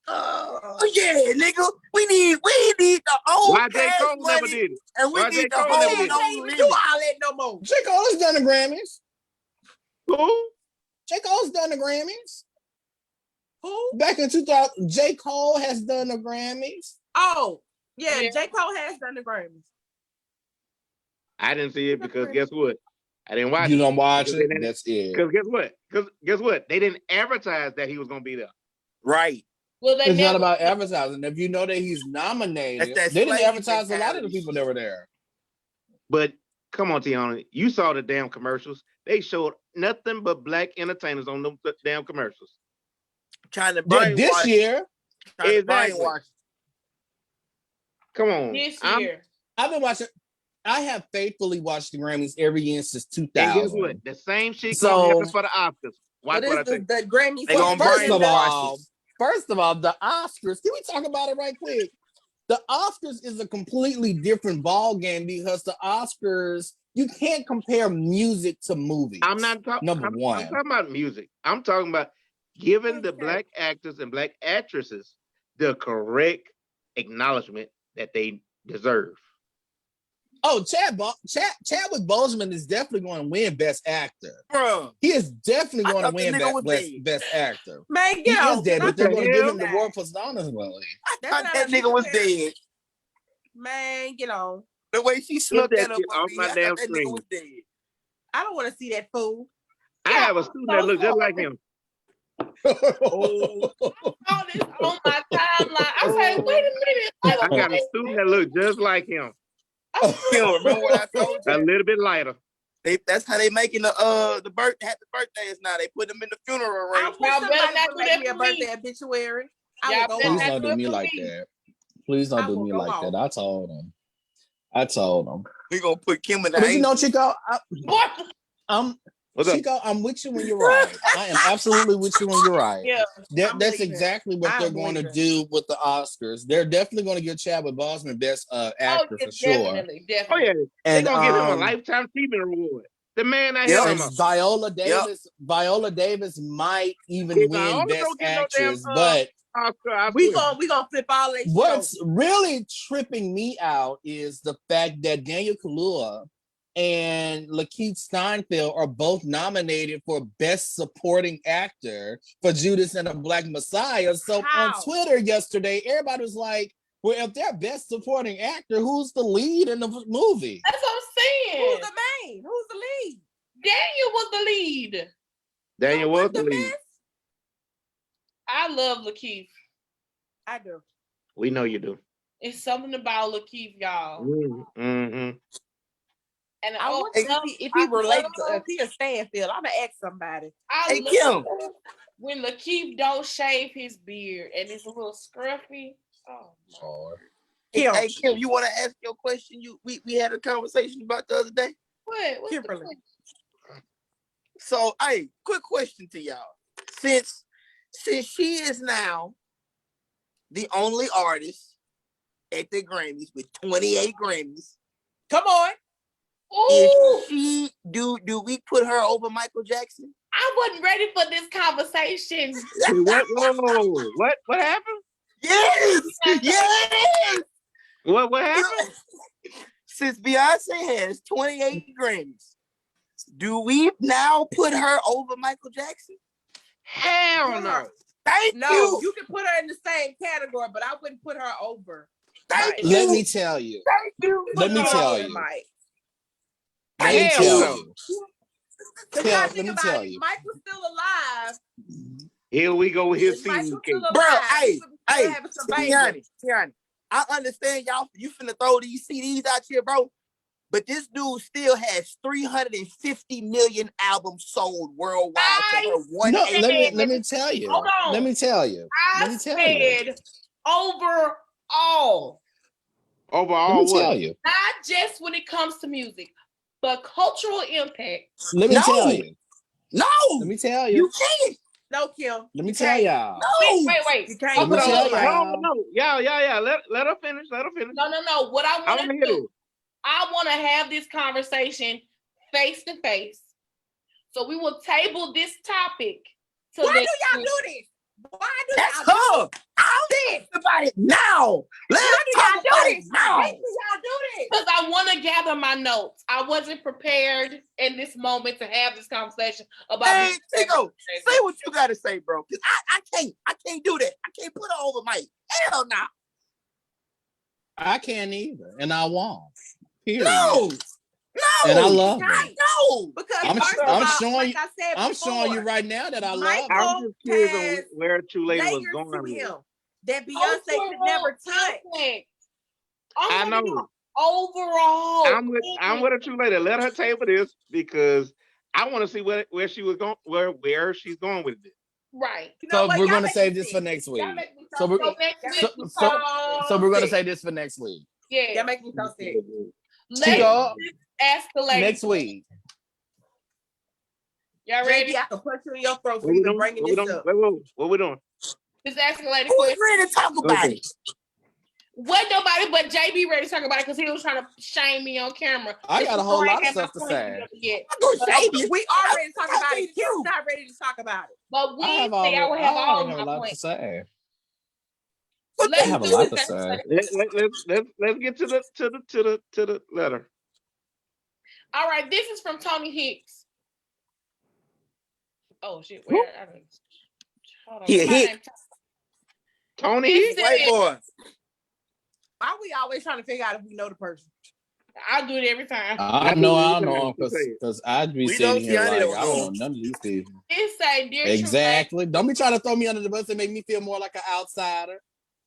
Oh yeah, nigga. We need the old Why J. cash Cole money, never did it? and we Why need J. the Cole never whole did it? no Can't even do limit. all that no more. J. Cole has done the Grammys. Who? J. Cole's done the Grammys. Who? Back in 2000, J. Cole has done the Grammys. Oh, yeah. J. Cole has done the Grammys. I didn't see it because guess what? I didn't watch it. You don't watch Because it? they didn't- That's it. Because guess what? Because guess what? They didn't advertise that he was gonna be there. Right. Well, they It's not never about advertising. If you know that he's nominated, That's that they didn't slave advertise a lot of the mentality people that were there. But come on, Tiana, you saw the damn commercials. They showed nothing but black entertainers on them damn commercials. trying to Yeah, this brainwash. year, Trying to Exactly. brainwash. Come on. this year. I've been watching. I have faithfully watched the Grammys every year since And guess 2000. what? The same shit So- gonna happen for the Oscars. Watch But what I it's say. the Grammy. They gonna First of brainwash all, us. the Oscars. Can we talk about it right quick? The Oscars is a completely different ball game because the Oscars, you can't compare music to movies. I'm not talking. Number one. I'm talking about music. I'm talking about giving the black actors and black actresses the correct acknowledgement that they deserve. Oh, Chadwick Boseman is definitely going to win Best Actor. Bro, He is definitely I going to thought the win nigga was Best Actor. Man, He get is on. dead, but What they're the going to give him hell? the award posthumously. I That's thought not that a nigga was comparison. dead. Man, get on. The way she snuck that that up shit on off me, my I thought damn that nigga screen. was dead. I don't want to see that fool. I have a student that looks just like him. All this on my timeline. I say, wait a minute. I got a student that looks just like him. Kim, remember what I told A you? little bit lighter. That's how they making the happy birthdays now. They put them in the funeral I arrangement. wish Y'all better somebody not would do make that me a for me. birthday obituary. I Y'all would go better Please not home. don't do me for like me. that. Please I don't do will me go like home. that. I told him. We gonna put Kim in the But you know, angel. Chico, What's up? Chico, I'm with you when you're right. I am absolutely with you when you're right. Yeah. I'm That's leaving. exactly what they're I'm going to leaving. do with the Oscars. They're definitely going to give Chadwick Boseman Best Actor for sure. Definitely, Oh definitely. yeah, they're And gonna give him a lifetime achievement award. The man I Yep. hear and him. Viola Davis might even If win Viola Best don't get no damn, Actress, but Oscar, I We swear. gonna flip all that shit what's over. really tripping me out is the fact that Daniel Kaluuya and Lakeith Steinfeld are both nominated for Best Supporting Actor for Judas and the Black Messiah. So How? on Twitter yesterday, everybody was like, well, if they're Best Supporting Actor, who's the lead in the movie? That's what I'm saying. Who's the main? Who's the lead? Daniel was the lead. Daniel So was what's the the lead. best? I love Lakeith. I do. We know you do. It's something about Lakeith, y'all. Mm-hmm. And I want I to love- see if he I related to love- if he a Stanfield. I'm gonna ask somebody. Hey, love Kim. when Lakeith don't shave his beard and it's a little scruffy. Oh, Lord. Kim. Hey, Kim, you want to ask your question? We had a conversation about the other day. what? What's the Kimberly. question? So, hey, quick question to y'all. Since she is now the only artist at the Grammys with 28 Grammys, Come on. Ooh, if she do we put her over Michael Jackson? I wasn't ready for this conversation. What? Whoa! What happened? Yes, yes. What happened? Since Beyonce has 28 Grammys, do we now put her over Michael Jackson? Hell no! Thank No, you. you can put her in the same category, but I wouldn't put her over. Thank you. Let me tell you. Thank you. Let me Put her tell over you. Mike. Let me Hell tell no. you. Because Kim, y'all let think me about tell it, you. Mike was still alive. Here we go with his If Mike season was cake. still Bro, alive, hey, he would still hey, having some babies. Tiani, I understand y'all. You finna throw these CDs out here, bro. But this dude still has 350 million albums sold worldwide. To her one No, eight. let me tell you. Hold on. Let me tell you. Let I me tell you. said overall, Let Overall, me what? tell you. not just when it comes to music, but cultural impact. Let me No. tell you. No, Let me tell you. you can't. No, Kim. Let me you tell can't. y'all. No. Wait. You can't Let me put her tell over Mike. y'all. No. Yeah. Let her finish. Let her finish. No. What I I want want to to hear do, this. I want to have this conversation face to face. So we will table this topic. Why do y'all do this? Why do That's y'all her. I'll think about it now. Let's talk about it now. Why do y'all do this? Because I want to gather my notes. I wasn't prepared in this moment to have this conversation about. Hey, Tico, say what you gotta say, bro. Cause I can't do that. I can't put her over Mike. Hell no. I can't either, and I won't. Period. No. And I love her. No. Because I'm showing like you. I said I'm before, showing you right now that I love her. I'm just curious on where True Lady was going to with. him that Beyonce could never touch. I know. Overall, I'm with a True Lady. Let her table this because I want to see where she was going, where she's going with this. Right. You know So we're gonna save this for next week. So we're gonna save this for next week. Yeah. That makes me so sick. Let's escalate next week. Y'all ready? JD, I can punch you in your throat for even bringing this up. What we doing? This escalated. Who's ready to talk about it? What nobody but JB ready to talk about it because he was trying to shame me on camera. I got a whole lot of stuff to say. We already talked about it. He's not ready to talk about it. But Wednesday I will have all my points. To say. Let's I have a lot to say. Let's get to the letter. All right, this is from Tony Hicks. Oh shit! Where? Hold on. Yeah, Tony Hicks, white boy. Why are we always trying to figure out if we know the person? I do it every time. I don't know because I'd be sitting here like I don't know none of these people. It say, dear exactly. Don't be trying to throw me under the bus and make me feel more like an outsider.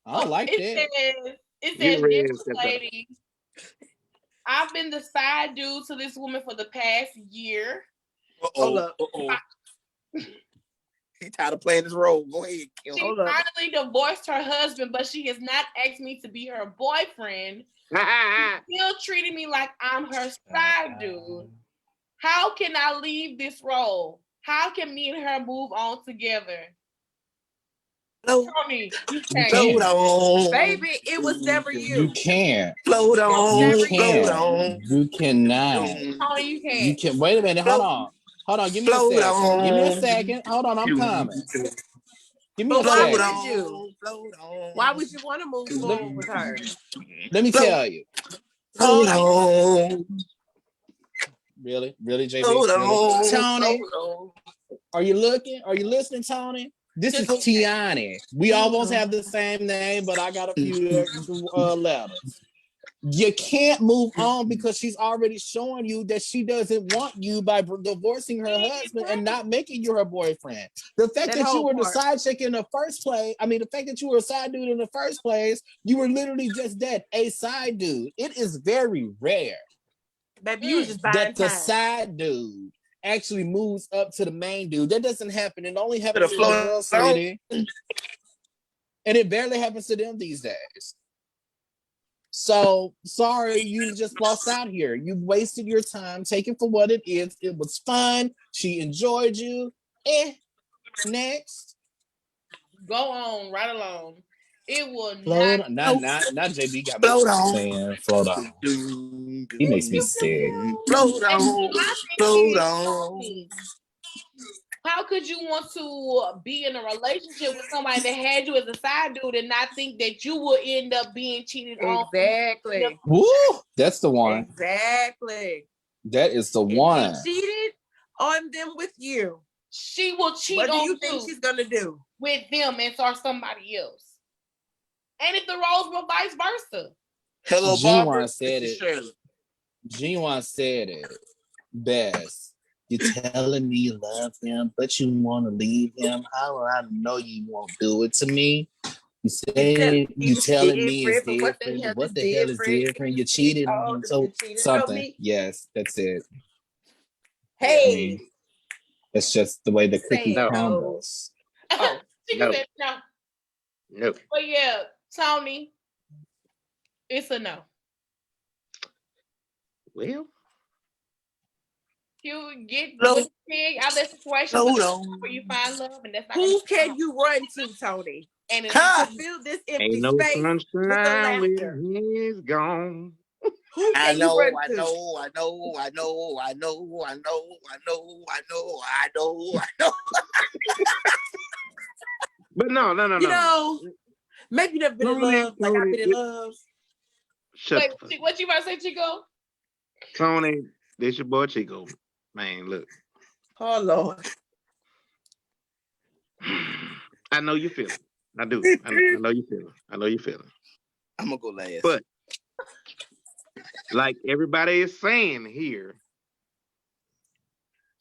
I don't like that. It says, dear lady, I've been the side dude to this woman for the past year. Hold up. He tired of playing this role. Go ahead. She finally divorced her husband, but she has not asked me to be her boyfriend. Still treating me like I'm her side dude. How can I leave this role? How can me and her move on together? Tony, you can't. Float on. Baby, it was never you. You can't. Float on. You can't. Float on. You cannot. Tony, you can't. You can. Wait a minute. Hold on. Give me a second. Give me a second. Hold on. I'm coming. Give me a second. Why would you want to move forward with her? Let me tell you. Hold on. Really, JB? Really? Tony, are you looking? Are you listening, Tony? This is Tiani. We almost have the same name, but I got a few letters. You can't move on because she's already showing you that she doesn't want you by divorcing her husband and not making you her boyfriend. The fact that you were the side chick in the first place, the fact that you were a side dude in the first place, you were literally just that, a side dude. It is very rare Baby, you just that the side dude actually moves up to the main dude. That doesn't happen. It only happens to the girl, sweetie. And it barely happens to them these days. So, sorry, you just lost out here. You wasted your time. Take it for what it is. It was fun. She enjoyed you. Next. Go on, right along. It will float not JB got me saying float on. He makes me sick. Float on. Float on. How could you want to be in a relationship with somebody that had you as a side dude and not think that you will end up being cheated on? Exactly. Woo! That's the one. Exactly. That is the one. She cheated on them with you. She will cheat on you. What do you think she's gonna do with them and start somebody else? And if the roles were vice versa. Hello, G1 said it. G1 said it best. You're telling me you love him, but you want to leave him. How do I know you won't do it to me? You say you telling me it's different. What the hell is different? You cheated on him. So something. Yes, that's it. Hey, it's just the way the cookie crumbles. Oh, she said no. No. But yeah, Tony, it's a no. Well. You get out of that situation where you find love, and that's not who can you run to, Tony? And to fill this empty space with the laughter. He's gone. Who can you run to? I know. But no. You know, maybe you never been in love like I've been in love. Wait, what you about to say, Chico? Tony, this your boy Chico. Man, look. Oh Lord. I know you feel it. I do. I know you feel it. I know you feel it. I'm gonna go last. But like everybody is saying here,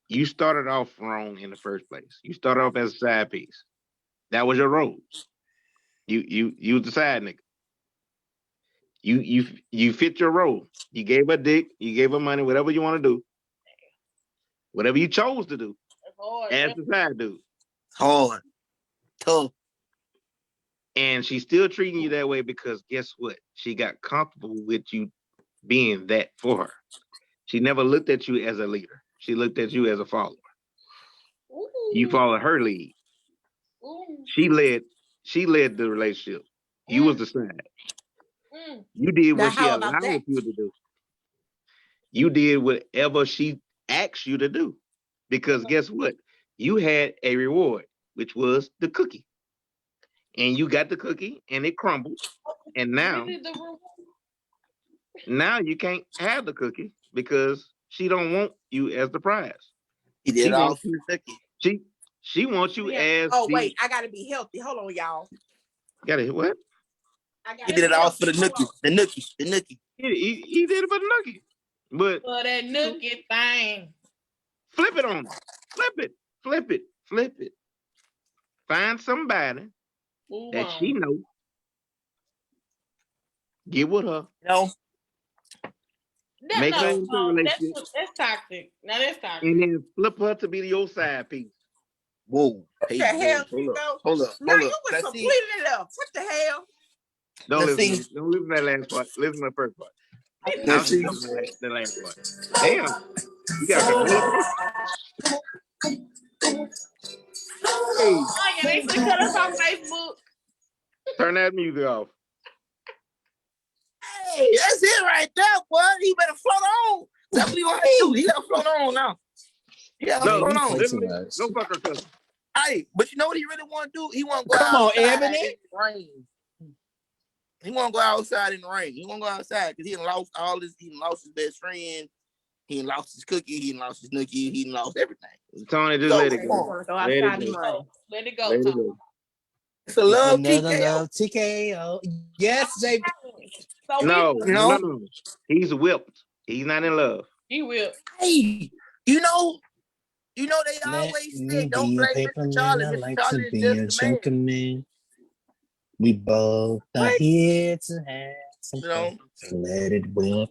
you started off wrong in the first place. You started off as a side piece. That was your role. You was the side nigga. You fit your role. You gave her dick, you gave her money, whatever you want to do. Whatever you chose to do. As the side dude. Hard. Tough. And she's still treating you that way because guess what? She got comfortable with you being that for her. She never looked at you as a leader. She looked at you as a follower. Ooh. You followed her lead. Ooh. She led the relationship. You was the side. You did what she allowed you to do. You did whatever she asked you to do. Because guess what? You had a reward, which was the cookie. And you got the cookie and it crumbled. And now you can't have the cookie because she don't want you as the prize. He did all for the cookie. She wants you as wait, I gotta be healthy. Hold on, y'all. Gotta hit what? He did it all for the nookie. The nookie. He did it for the nookie. But for that nookie thing. Flip it on her. Flip it. Find somebody that she knows. Get with her. No. Make her into a relationship. That's toxic. Now that's toxic. And then flip her to be your side piece. Whoa. What the hell, Hold up. Now you was completely left. What the hell? Don't listen to that last part. Listen to the first part. Now see the last part. Damn. You got control. Hey. They should cut us off Facebook. Turn that music off. Hey, that's it right there, boy. He better float on. That's what he gonna do. He gotta float on now. Float on. No fucker cousin. Hey, but you know what he really want to do? He want to go outside. Come on, Ebony. In the rain. He want to go outside in the rain. He want to go outside because he lost his best friend. He lost his cookie. He lost his nookie. He lost everything. Tony, just let it go. Let it go, Tony. It's a love TKO. Yes, JB. So no. He's whipped. He's not in love. He whipped. Hey, you know they always say don't blame Mr. Charlie. Mr. Charlie is just a man. We both are here to have some fun. Let it whip.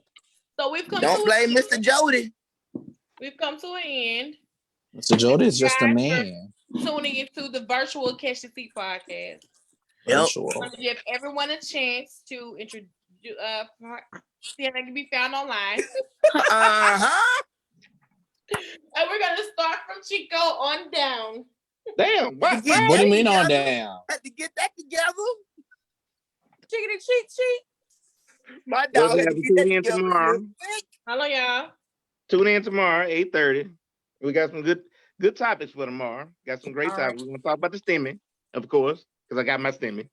So we've come. Don't blame Mr. Jody. We've come to an end. Mr. Jody is just a man. Tuning into the virtual CTTPodcast. Virtual. I'm gonna give everyone a chance to introduce. See how they can be found online. And we're gonna start from Chico on down. Damn, what do you mean on down? Had to get that together. Chickity cheat. My dog had to get that tune in together. Tomorrow. Hello, y'all. Tune in tomorrow, 8:30. We got some good topics for tomorrow. Got some great topics. We're gonna talk about the STEMI, of course, because I got my STEMI.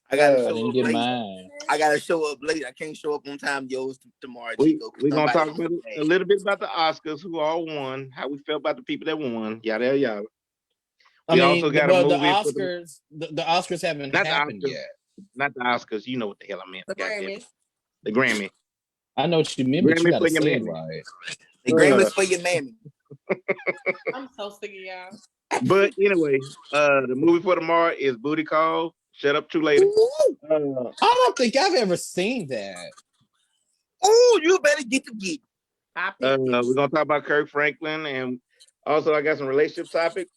I gotta show up late. I can't show up on time, tomorrow. We're gonna talk a little bit about the Oscars, who all won, how we felt about the people that won, yada yada. We also got a movie. The Oscars haven't happened yet. Not the Oscars. You know what the hell I meant. The Grammy. The Grammy. I know what you mean, but you gotta say it right. The Grammys for your mammy. I'm so sick of y'all. But anyway, the movie for tomorrow is Booty Call. Shut Up Too Late. I don't think I've ever seen that. Oh, you better get. We're gonna talk about Kirk Franklin, and also I got some relationship topics.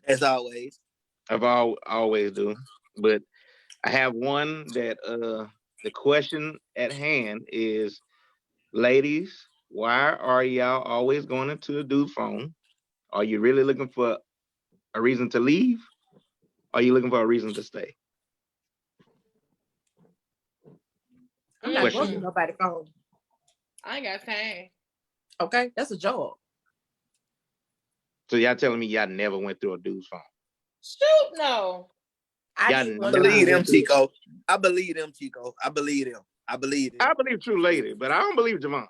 As always, always do, but I have one that the question at hand is, ladies, why are y'all always going into a dude's phone? Are you really looking for a reason to leave? Are you looking for a reason to stay? I'm not going to nobody's phone. I ain't got time. Okay, that's a job. So y'all telling me y'all never went through a dude's phone? Shoot, no. I believe them, Chico. I believe them, Chico. I believe them. I believe True Lady, but I don't believe Javon.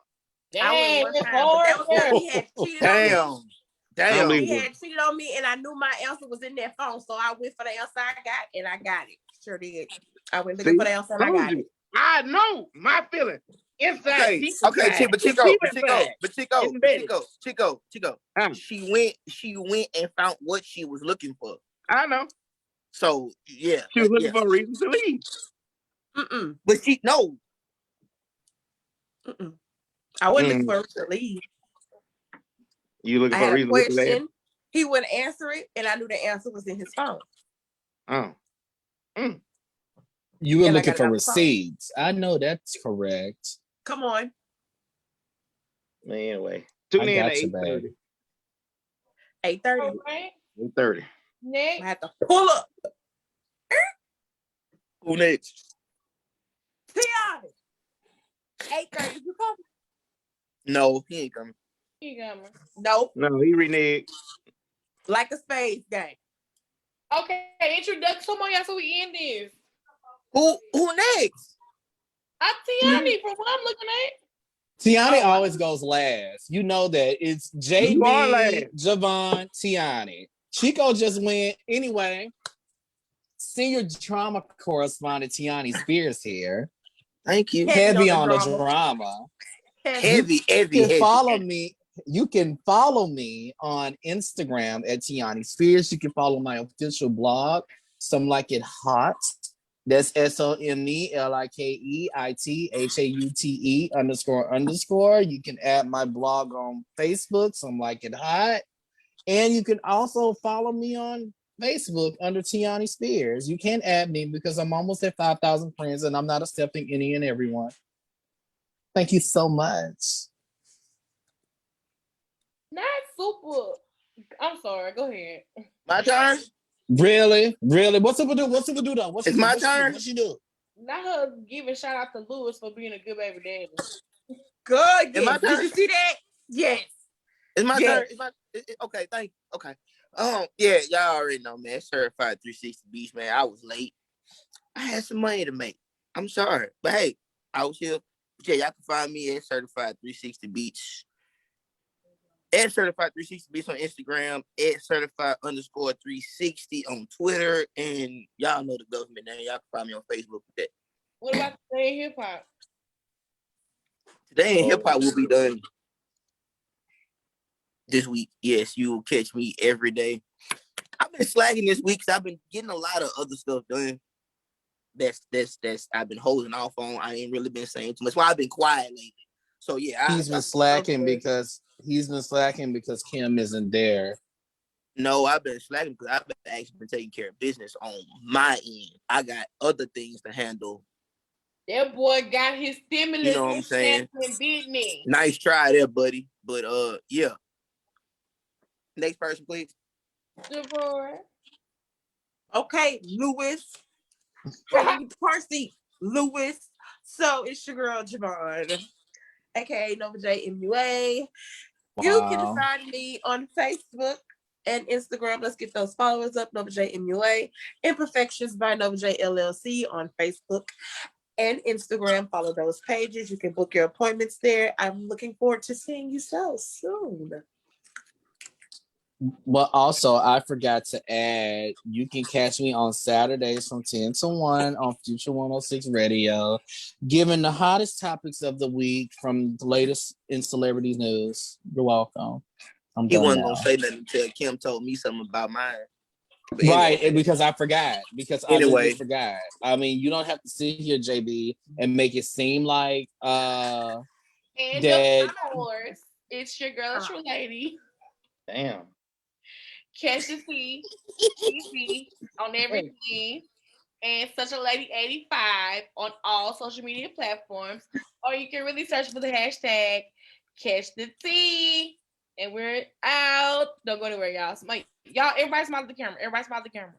Dang, one time, but that was when he had cheated on me. Damn. He had cheated on me, and I knew my answer was in that phone, so I went for the answer I got, and I got it. Sure did. I went looking for the answer, and I got it. I know my feeling inside. Okay, Chico. She went and found what she was looking for. I know. So yeah, she was looking for a reason to leave. But she no. I wasn't looking for her to leave. You looking for a reason? Question. He wouldn't answer it, and I knew the answer was in his phone. Oh. You were looking for receipts. I know that's correct. Come on. Anyway, tune in at 8:30. 8:30. Okay. 8:30. Next. I have to pull up. Who next? Tiana. 8:30. You coming? No, he ain't coming. Nope. No, he reneged. Like a spades game. Okay, introduction. Come on, y'all, so we end this. Who next? Tiani, from what I'm looking at. Tiani always goes last. You know that. It's JB, Javon, Tiani. Chico just went. Anyway, senior drama correspondent Tiani Spears here. Thank you. Heavy on the drama. Heavy. Follow me. You can follow me on Instagram at Tiani Spears. You can follow my official blog, Some Like It Hot. That's SOMELIKEITHAUTE__. You can add my blog on Facebook, Some Like It Hot. And you can also follow me on Facebook under Tiani Spears. You can add me because I'm almost at 5,000 friends and I'm not accepting any and everyone. Thank you so much. Not super. I'm sorry. Go ahead. My turn? Really? What's up with do? Though? It's my turn? What she do? Not her giving shout out to Lewis for being a good baby daddy. Good. It's my turn? Did you see that? Yes. It's my turn. Okay, thank you. Okay. Yeah, y'all already know, man. Certified 360 Beach, man. I was late. I had some money to make. I'm sorry. But hey, I was here. Yeah, y'all can find me at Certified 360 Beach. At Certified 360 Beach on Instagram, at Certified_360 on Twitter, and y'all know the government name. Y'all can find me on Facebook with that. What about Today in Hip Hop? Today in Hip Hop will be done this week. Yes, you will catch me every day. I've been slacking this week because I've been getting a lot of other stuff done. That's I've been holding off on. I ain't really been saying too much. Well, I've been quiet lately. So yeah, he's been slacking because Kim isn't there. No, I've been slacking because I've been taking care of business on my end. I got other things to handle. That boy got his stimulus. You know what I'm saying? Business. Nice try there, buddy. But yeah. Next person, please. Javon. Okay, Lewis. Parsi, Lewis. So it's your girl Javon, aka Nova J MUA. Wow. You can find me on Facebook and Instagram. Let's get those followers up. Nova J MUA. Imperfections by Nova J LLC on Facebook and Instagram. Follow those pages. You can book your appointments there. I'm looking forward to seeing you so soon. Well, also, I forgot to add, you can catch me on Saturdays from 10 to 1 on Future 106 Radio, giving the hottest topics of the week from the latest in celebrity news. You're welcome. He wasn't going to say nothing until Kim told me something about mine. Right, anyway. Because I forgot. I forgot. I mean, you don't have to sit here, JB, and make it seem like and that. Of course, it's your girl, True Lady. Damn. Catch the T, easy on everything, and Such a Lady 85 on all social media platforms. Or you can really search for the hashtag Catch the T. And we're out. Don't go anywhere, y'all. Y'all, everybody smile at the camera.